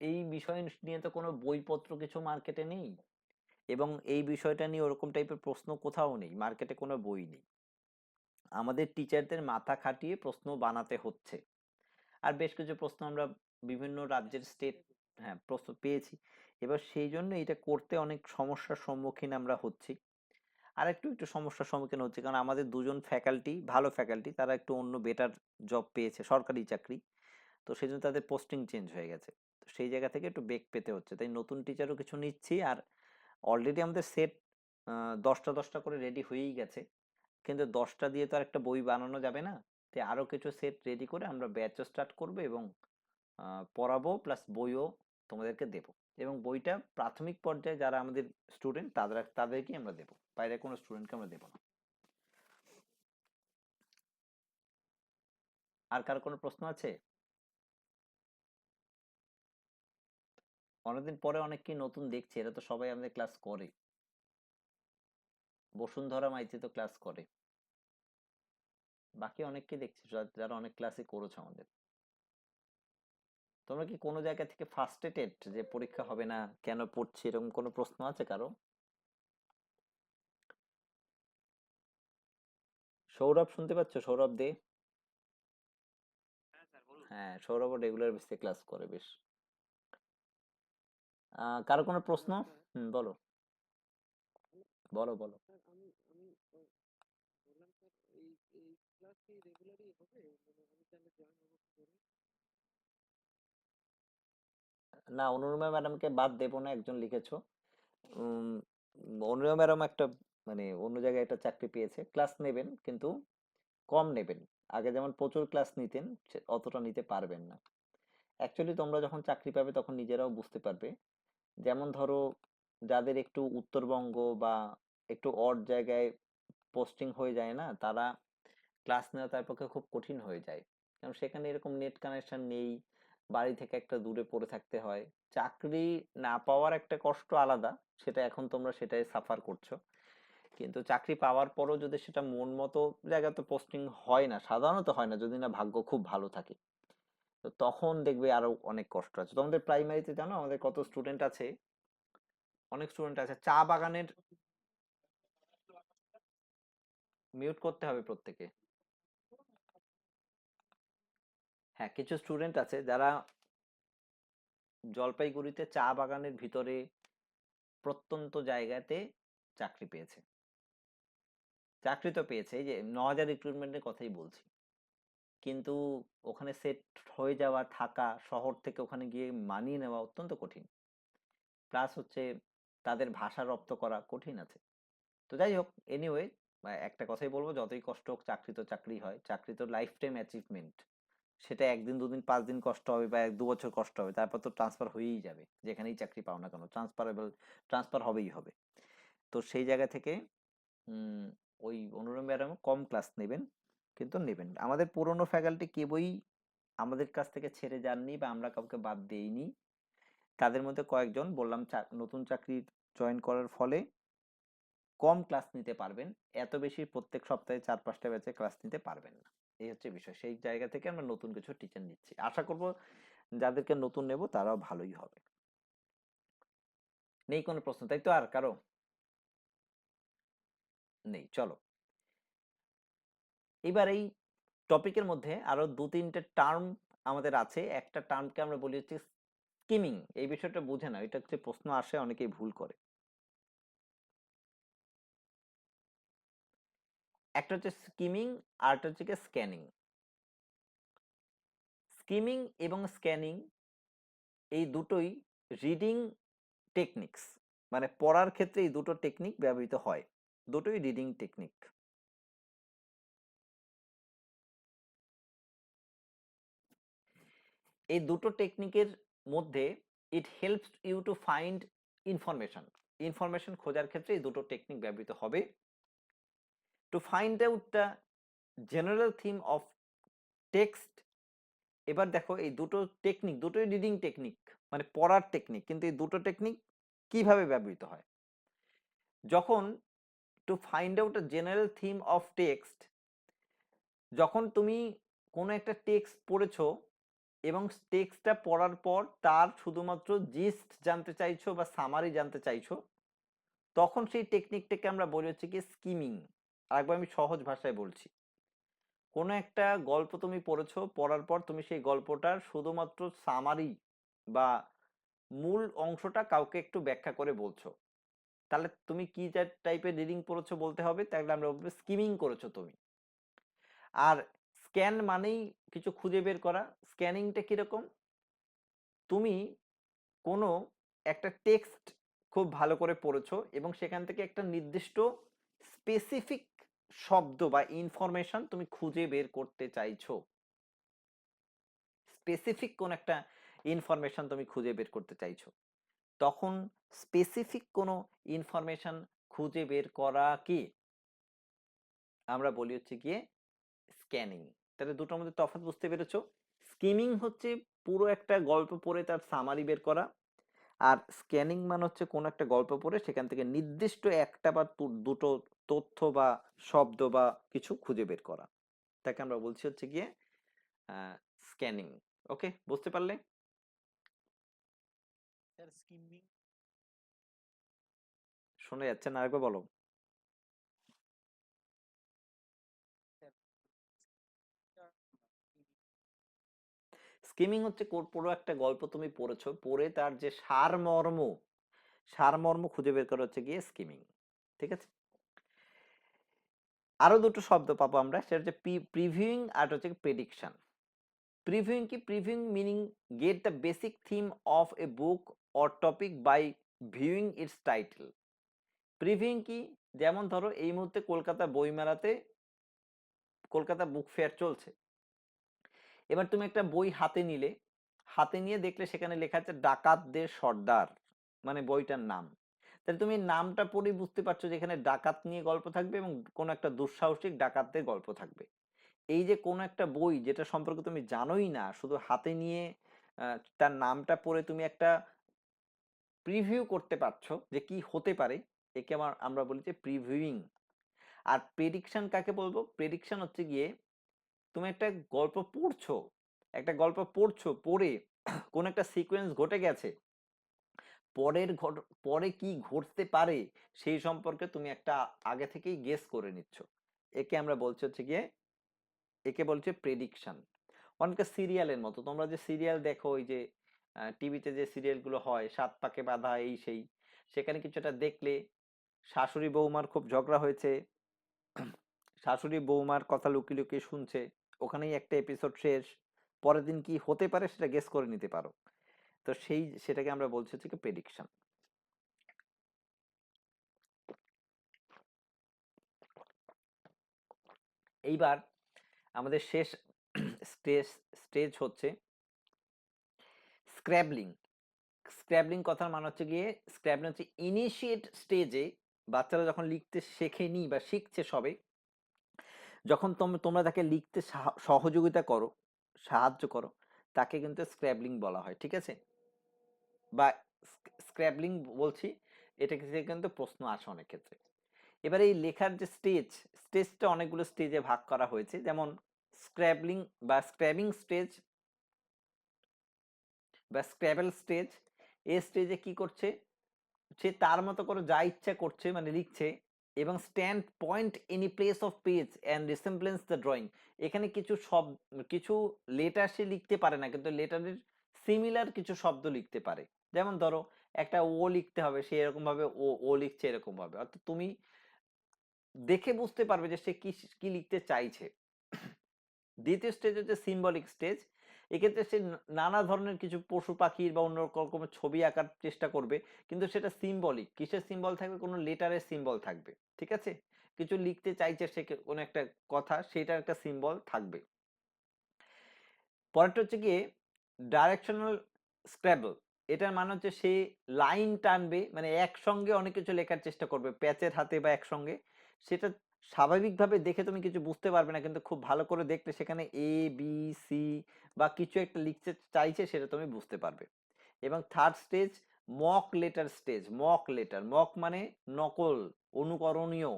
এই বিষয় নিয়ে তো কোনো বইপত্র কিছু মার্কেটে নেই, এবং এই বিষয়টা নিয়ে ওরকম টাইপের প্রশ্ন কোথাও নেই, মার্কেটে কোনো বই নেই। আমাদের টিচারদের মাথা খাটিয়ে প্রশ্ন বানাতে হচ্ছে। আর বেশ কিছু প্রশ্ন আমরা বিভিন্ন রাজ্যের স্টেট, হ্যাঁ, প্রশ্ন পেয়েছি। এবার সেই জন্য এটা করতে অনেক সমস্যার সম্মুখীন আমরা হচ্ছি। আর একটু একটু সমস্যার সম্মুখীন হচ্ছে, কারণ আমাদের দুজন ফ্যাকাল্টি, ভালো ফ্যাকাল্টি, তারা একটু অন্য বেটার জব পেয়েছে, সরকারি চাকরি। তো সেই জন্য তাদের পোস্টিং চেঞ্জ হয়ে গেছে। তো সেই জায়গা থেকে একটু বেগ পেতে হচ্ছে, তাই নতুন টিচারও কিছু নিচ্ছি। আর অলরেডি আমাদের সেট 10টা 10টা করে রেডি হয়েই গেছে, কিন্তু 10টা দিয়ে তো আর একটা বই বানানো যাবে না। তাই আরো কিছু সেট রেডি করে আমরা ব্যাচও স্টার্ট করবো এবং পড়াবো, প্লাস বইও তোমাদেরকে দেবো। এবং বইটা প্রাথমিক পর্যায়ে যারা আমাদের স্টুডেন্ট তাদেরকেই আমরা দেবো, বাইরে কোনো স্টুডেন্টকে আমরা দেবো না। আর কার কোনো প্রশ্ন আছে? অনেকদিন পরে অনেককেই নতুন দেখছি, এরা তো সবাই আমাদের ক্লাস করে। বসুন্ধরা মাইতি তো ক্লাস করে, বাকি অনেককে দেখছি যারা অনেক ক্লাসে করেছে আমাদের। তোমরা কি কোনো জায়গা থেকে ফার্স্ট্রেটেড যে পরীক্ষা হবে না, কেন পড়ছি, এরকম কোনো প্রশ্ন আছে কারো? সৌরভ শুনতে পাচ্ছ? সৌরভ দে। হ্যাঁ, সৌরভও রেগুলার বেসিসে ক্লাস করে বেশ। কারো কোনো প্রশ্ন? হুম, বলো বলো বলো। না, অনুরমা ম্যাডামকে বাদ দেবো না, একজন লিখেছো। উম, অনুরমা ম্যাডাম একটা মানে অন্য জায়গায় একটা চাকরি পেয়েছে, ক্লাস নেবেন কিন্তু কম নেবেন। আগে যেমন প্রচুর ক্লাস নিতেন, অতটা নিতে পারবেন না। অ্যাকচুয়ালি তোমরা যখন চাকরি পাবে তখন নিজেরাও বুঝতে পারবে, যেমন ধরো যাদের একটু উত্তরবঙ্গ বা একটু অড জায়গায় পোস্টিং হয়ে যায় না, তারা ক্লাস নেওয়া তার পক্ষে খুব কঠিন হয়ে যায়, কারণ সেখানে এরকম নেট কানেকশন নেই, বাড়ি থেকে একটা দূরে পড়ে থাকতে হয়। চাকরি না পাওয়ার একটা কষ্ট আলাদা, সেটা এখন তোমরা সেটাই সাফার করছো। কিন্তু চাকরি পাওয়ার পরও যদি সেটা মন মতো জায়গাতে পোস্টিং হয় না, সাধারণত হয় না যদি না ভাগ্য খুব ভালো থাকে। তো তখন দেখবে আরো অনেক কষ্ট আছে। তোমাদের প্রাইমারিতে জানো আমাদের কত স্টুডেন্ট আছে? অনেক স্টুডেন্ট আছে চা বাগানের। মিউট করতে হবে প্রত্যেকে। হ্যাঁ, কিছু স্টুডেন্ট আছে যারা জলপাইগুড়িতে চা বাগানের ভিতরে প্রত্যন্ত জায়গাতে চাকরি পেয়েছে। চাকরি তো পেয়েছে, এই যে ৯,০০০ রিক্রুটমেন্টের কথাই বলছি। কিন্তু ওখানে সেট হয়ে যাওয়া, থাকা, শহর থেকে ওখানে গিয়ে মানিয়ে নেওয়া অত্যন্ত কঠিন। প্লাস হচ্ছে তাদের ভাষা রপ্ত করা কঠিন আছে। তো যাই হোক, এনিওয়ে, একটা কথাই বলবো, যতই কষ্ট হোক চাকরি তো চাকরি হয়, চাকরি তো লাইফ টাইম অ্যাচিভমেন্ট। সেটা একদিন দুদিন ৫ দিন কষ্ট হবে বা ১-২ বছর কষ্ট হবে, তারপর তো ট্রান্সফার হয়েই যাবে। যেখানেই চাকরি পাও না কেন ট্রান্সফারেবল, ট্রান্সফার হবেই হবে। তো সেই জায়গা থেকে উম, ওই অনুরম ম্যাডাম কম ক্লাস নেবেন, কিন্তু নেবেন। আমাদের পুরনো ফ্যাকাল্টি কেউই আমাদের কাছ থেকে ছেড়ে যাননি বা আমরা কাউকে বাদ দেইনি। তাদের মধ্যে কয়েকজন বললাম নতুন চাকরি জয়েন করার ফলে কম ক্লাস নিতে পারবেন, এত বেশি প্রত্যেক সপ্তাহে ৪-৫টা ব্যাচে ক্লাস নিতে পারবেন না। এই হচ্ছে বিষয়। সেই জায়গা থেকে আমরা নতুন কিছু টিচার নিচ্ছি, আশা করব যাদেরকে নতুন নেব তারাও ভালোই হবে। নেই কোনো প্রশ্ন, তাই তো? আর কারো নেই? চলো এবার এই টপিকের মধ্যে আরো ২-৩টে টার্ম আমাদের আছে। একটা টার্মকে আমরা বলি হচ্ছে স্কিমিং। এই বিষয়টা বুঝে না, এটা হচ্ছে প্রশ্ন আসে, অনেকেই ভুল করে। একটা হচ্ছে স্কিমিং, আর একটা হচ্ছে স্ক্যানিং। স্কিমিং এবং স্ক্যানিং এই দুটোই রিডিং টেকনিক্স, মানে পড়ার ক্ষেত্রে এই দুটো টেকনিক ব্যবহৃত হয়। দুটোই রিডিং টেকনিক। এই দুটো টেকনিকের মধ্যে it helps you to find information. Information খোঁজার ক্ষেত্রে এই দুটো টেকনিক ব্যবহৃত হবে। To find out the general theme of text. এবার দেখো এই দুটো টেকনিক দুটোই রিডিং টেকনিক, মানে পড়ার টেকনিক, কিন্তু এই দুটো টেকনিক কিভাবে ব্যবহৃত হয়? যখন two find out a general theme of text, যখন তুমি কোনো একটা টেক্সট পড়েছো এবং টেক্সটটা পড়ার পর তার শুধুমাত্র জিস্ট জানতে চাইছো বা সামারি জানতে চাইছো, তখন সেই টেকনিকটাকে আমরা বলি হচ্ছে কি স্কিমিং। আরেকবার আমি সহজ ভাষায় বলছি, কোনো একটা গল্প তুমি পড়েছো, পড়ার পর তুমি সেই গল্পটার শুধুমাত্র সামারি বা মূল অংশটা কাউকে একটু ব্যাখ্যা করে বলছো, তাহলে তুমি কি টাইপের রিডিং পড়েছো বলতে হবে, তাহলে আমরা বলবো স্কিমিং করেছো তুমি। আর স্ক্যান মানেই কিছু খুঁজে বের করা। স্ক্যানিংটা কিরকম? তুমি কোনো একটা টেক্সট খুব ভালো করে পড়েছো এবং সেখান থেকে একটা নির্দিষ্ট স্পেসিফিক শব্দ বা ইনফরমেশন তুমি খুঁজে বের করতে চাইছো। স্পেসিফিক কোন একটা ইনফরমেশন তুমি খুঁজে বের করতে চাইছো, তখন স্পেসিফিক কোনো ইনফরমেশন খুঁজে বের করা কি আমরা বলি হচ্ছে গিয়ে স্ক্যানিং। তাহলে দুটোর মধ্যে তফাৎ বুঝতে পেরেছো? স্কিমিং হচ্ছে পুরো একটা গল্প পড়ে তার সামারি বের করা, আর স্ক্যানিং মানে হচ্ছে কোনো একটা গল্প পড়ে সেখান থেকে নির্দিষ্ট একটা বা দুটো তথ্য বা শব্দ বা কিছু খুঁজে বের করা, তাকে আমরা বলছি হচ্ছে গিয়ে স্ক্যানিং। ওকে, বুঝতে পারলে? শোনা যাচ্ছে না? আরেকবার বলো। স্কিমিং হচ্ছে পুরো একটা গল্প তুমি পড়েছো, পড়ে তার যে সারমর্ম, সারমর্ম খুঁজে বের করা হচ্ছে গিয়ে স্কিমিং। ঠিক আছে? আরো দুটো শব্দ পাবো আমরা, সেটা হচ্ছে প্রিভিউইং আর হচ্ছে প্রেডিকশন। প্রিভিউইং কি? Previewing meaning get the basic theme of a book or topic by viewing its title. Previewing কি? যেমন ধরো এই মুহূর্তে কলকাতা বইমেলাতে কলকাতা বুক ফেয়ার চলছে, এবার তুমি একটা বই হাতে নিলে, হাতে নিয়ে দেখলে সেখানে লেখা আছে ডাকাতদের সর্দার, মানে বইটার নাম। তাহলে তুমি নামটা পড়ে বুঝতে পারছো যে এখানে ডাকাত নিয়ে গল্প থাকবে এবং কোনো একটা দুঃসাহসিক ডাকাতদের গল্প থাকবে। এই যে কোনো একটা বই যেটা সম্পর্কে তুমি জানোই না, শুধু হাতে নিয়ে তার নামটা পড়ে তুমি একটা প্রিভিউ করতে পারছো যে কি হতে পারে, একে আমরা বলি যে প্রিভিউইং। আর প্রেডিকশন কাকে বলবো? প্রেডিকশন হচ্ছে গিয়ে তুমি একটা গল্প পড়ছো, একটা গল্প পড়ছো, পড়ে কোন একটা সিকোয়েন্স ঘটে গেছে, পরে কি ঘটতে পারে সেই সম্পর্কে তুমি একটা আগে থেকেই গেস করে নিচ্ছ। একে আমরা বলছি হচ্ছে গিয়ে, একে বলছে প্রেডিকশন। অনেকটা সিরিয়ালের মতো, তোমরা যে সিরিয়াল দেখো, ওই যে টিভিতে যে সিরিয়াল গুলো হয়, সাত পাকে বাঁধা, এই সেই, সেখানে কিছুটা দেখলে শাশুড়ি বৌমার খুব ঝগড়া হয়েছে, শাশুড়ি বৌমার কথা লুকিয়ে লুকিয়ে শুনছে, ওখানেই একটা এপিসোড শেষ, পরের দিন কি হতে পারে সেটা গেস করে নিতে পারো। তো সেটাকে আমরা বলছি হচ্ছে কি প্রেডিকশন। এইবার আমাদের শেষ স্টেজ স্টেজ হচ্ছে স্ক্র্যাবলিং। স্ক্র্যাবলিং কথার মানে হচ্ছে গিয়ে, স্ক্র্যাবলিং হচ্ছে ইনিশিয়েট স্টেজে, বাচ্চারা যখন লিখতে শেখেনি বা শিখছে সবে, যখন তোমরা তাকে লিখতে সহযোগিতা করো, সাহায্য করো, তাকে কিন্তু স্ক্র্যাবলিং বলা হয়, ঠিক আছে? বা স্ক্র্যাবলিং বলছি, এটা থেকে কিন্তু প্রশ্ন আসে অনেক ক্ষেত্রে। এবার এই লেখার যে স্টেজটা অনেকগুলো স্টেজে ভাগ করা হয়েছে, যেমন স্ক্র্যাবলিং বা স্ক্র্যাবিং স্টেজ বা স্ক্র্যাবেল স্টেজ। এই স্টেজে কি করছে, সে তার মতো করে যা ইচ্ছা করছে, মানে লিখছে, এবং stand point any place of page and resemblance the drawing. এখানে কিছু লেটার সে লিখতে পারে না, কিন্তু লেটারের সিমিলার কিছু শব্দ লিখতে পারে। যেমন ধরো একটা ও লিখতে হবে, সে এরকম ভাবে ও ও লিখছে এরকম ভাবে, অর্থাৎ তুমি দেখে বুঝতে পারবে যে সে কি কি লিখতে চাইছে। দ্বিতীয় স্টেজ হচ্ছে সিম্বলিক স্টেজ। এক্ষেত্রে সে নানা ধরনের কিছু পশু পাখির বা অন্য রকমের ছবি আঁকার চেষ্টা করবে, কিন্তু সেটা সিম্বলিক। কিসের সিম্বল থাকবে? কোনো লেটারের সিম্বল থাকবে, ঠিক আছে? কিছু লিখতে চাইছে সে, কোনো একটা কথা, সেটার একটা সিম্বল থাকবে। পরেরটা হচ্ছে গিয়ে ডাইরেকশনাল স্ক্র্যাবল। এটার মানে হচ্ছে সে লাইন টানবে, মানে একসঙ্গে অনেক কিছু লেখার চেষ্টা করবে প্যাচের হাতে বা একসঙ্গে। সেটা স্বাভাবিকভাবে দেখে তুমি কিছু বুঝতে পারবে না, কিন্তু খুব ভালো করে দেখলে সেখানে এ বি সি বা কিছু একটা লিখতে চাইছে, সেটা তুমি বুঝতে পারবে। এবং third stage mock letter stage. Mock মানে নকল, অনুকরণীয়।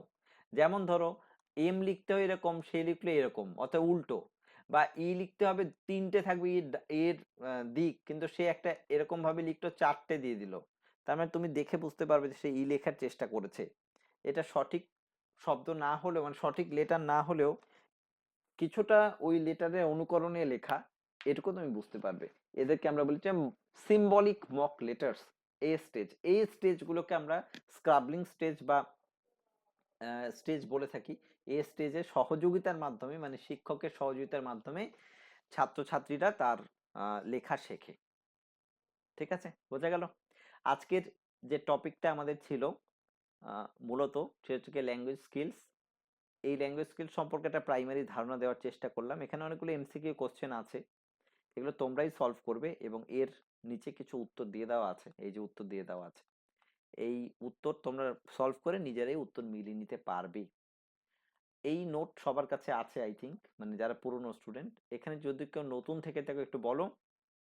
যেমন ধরো এম লিখতে হয় এরকম, সে লিখলে এরকম, অর্থাৎ উল্টো। বা ই লিখতে হবে তিনটে থাকবে, এর দিক, কিন্তু সে একটা এরকম ভাবে লিখলো, চারটে দিয়ে দিল। তার মানে তুমি দেখে বুঝতে পারবে যে সে ই লেখার চেষ্টা করেছে। এটা সঠিক শব্দ না হলেও, মানে সঠিক লেটার না হলেও, কিছুটা ওই লেটারের অনুকরণে লেখা, এটুকু তুমি বুঝতে পারবে। এদেরকে আমরা বলি সিম্বলিক মক লেটার্স। এই স্টেজগুলোকে আমরা স্ক্রাবলিং স্টেজ বা স্টেজ বলে থাকি। এই স্টেজে সহযোগিতার মাধ্যমে, মানে শিক্ষকের সহযোগিতার মাধ্যমে ছাত্রছাত্রীরা তার লেখা শেখে। ঠিক আছে, বোঝা গেল? আজকের যে টপিকটা আমাদের ছিল মূলত, সে হচ্ছে ল্যাঙ্গুয়েজ স্কিলস। এই ল্যাঙ্গুয়েজ স্কিল সম্পর্কে একটা প্রাইমারি ধারণা দেওয়ার চেষ্টা করলাম। এখানে অনেকগুলো এমসিকিউ কোশ্চেন আছে, এগুলো তোমরাই সলভ করবে, এবং এর নিচে কিছু উত্তর দিয়ে দেওয়া আছে, এই যে উত্তর দিয়ে দেওয়া আছে, এই উত্তর তোমরা সলভ করে নিজেরাই উত্তর মিলিয়ে নিতে পারবে। এই নোট সবার কাছে আছে আই থিঙ্ক, মানে যারা পুরনো স্টুডেন্ট। এখানে যদি কেউ নতুন থেকে তাকে একটু বলো,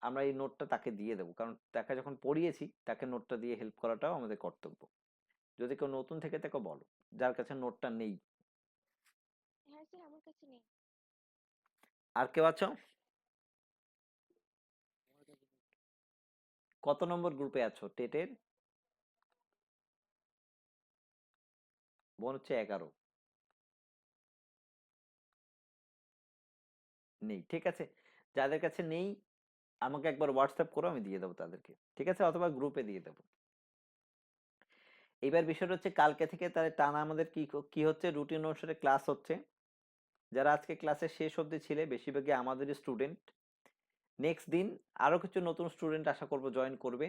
আমরা এই নোটটা তাকে দিয়ে দেবো, কারণ তাকে যখন পড়িয়েছি তাকে নোটটা দিয়ে হেল্প করাটাও আমাদের কর্তব্য। যদি কেউ নতুন থেকে তাকে বলো, যার কাছে নোটটা নেই। হ্যাঁ স্যার, আমার কাছে নেই। আর কেউ আছো? কত নম্বর গ্রুপে আছো টেটের? মনে হচ্ছে 11। নেই, ঠিক আছে। যাদের কাছে নেই আমাকে একবার হোয়াটসঅ্যাপ করো, আমি দিয়ে দেবো তাদেরকে, ঠিক আছে? অথবা গ্রুপে দিয়ে দেবো। এবার বিষয়টা হচ্ছে কালকে থেকে তাহলে টানা আমাদের কি কি হচ্ছে, রুটিন অনুসারে ক্লাস হচ্ছে। যারা আজকে ক্লাসে শেষ অবধি ছিলে, বেশিরভাগই আমাদের স্টুডেন্ট। নেক্সট দিন আরো কিছু নতুন স্টুডেন্ট আশা করব জয়েন করবে।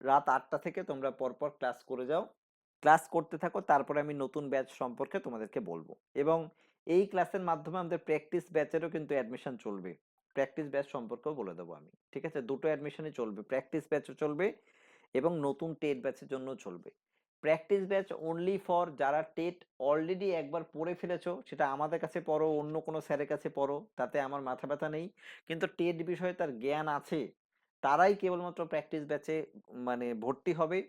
রাত 8টা থেকে তোমরা পরপর ক্লাস করে যাও, ক্লাস করতে থাকো, তারপরে আমি নতুন ব্যাচ সম্পর্কে তোমাদেরকে বলবো। এবং এই ক্লাসের মাধ্যমে আমাদের প্র্যাকটিস ব্যাচেরও কিন্তু অ্যাডমিশন চলবে। প্র্যাকটিস ব্যাচ সম্পর্কেও বলে দেবো আমি, ঠিক আছে? দুটো অ্যাডমিশনই চলবে, প্র্যাকটিস ব্যাচও চলবে এবং নতুন টেট ব্যাচের জন্য চলবে। প্র্যাকটিস ব্যাচ অনলি ফর যারা টেট অলরেডি একবার পড়ে ফেলেছো, সেটা আমাদের কাছে পড়ো, অন্য কোনো স্যারের কাছে পড়ো, তাতে আমার মাথা ব্যথা নেই, কিন্তু টেট বিষয়ে তার জ্ঞান আছে, তারাই কেবলমাত্র প্র্যাকটিস ব্যাচে মানে ভর্তি হবে।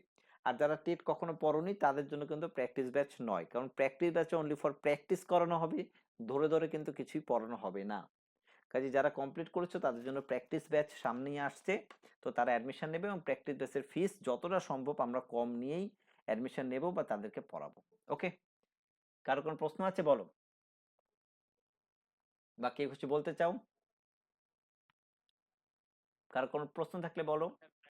আর যারা টেট কখনো পড়োনি তাদের জন্য কিন্তু প্র্যাকটিস ব্যাচ নয়, কারণ প্র্যাকটিস ব্যাচে অনলি ফর প্র্যাকটিস করানো হবে, ধরে ধরে কিন্তু কিছুই পড়ানো হবে না। কাজে যারা কমপ্লিট করেছো তাদের জন্য প্র্যাকটিস ব্যাচ সামনেই আসছে, তো তারা অ্যাডমিশন নেবে এবং প্র্যাকটিস ব্যাচের ফিস যতটা সম্ভব আমরা কম নিয়েই অ্যাডমিশন নেব বা তাদেরকে পড়াবো। ওকে, কারো কোনো প্রশ্ন আছে বলো, বা কেউ কিছু বলতে চাও? কারো কোনো প্রশ্ন থাকলে বলো।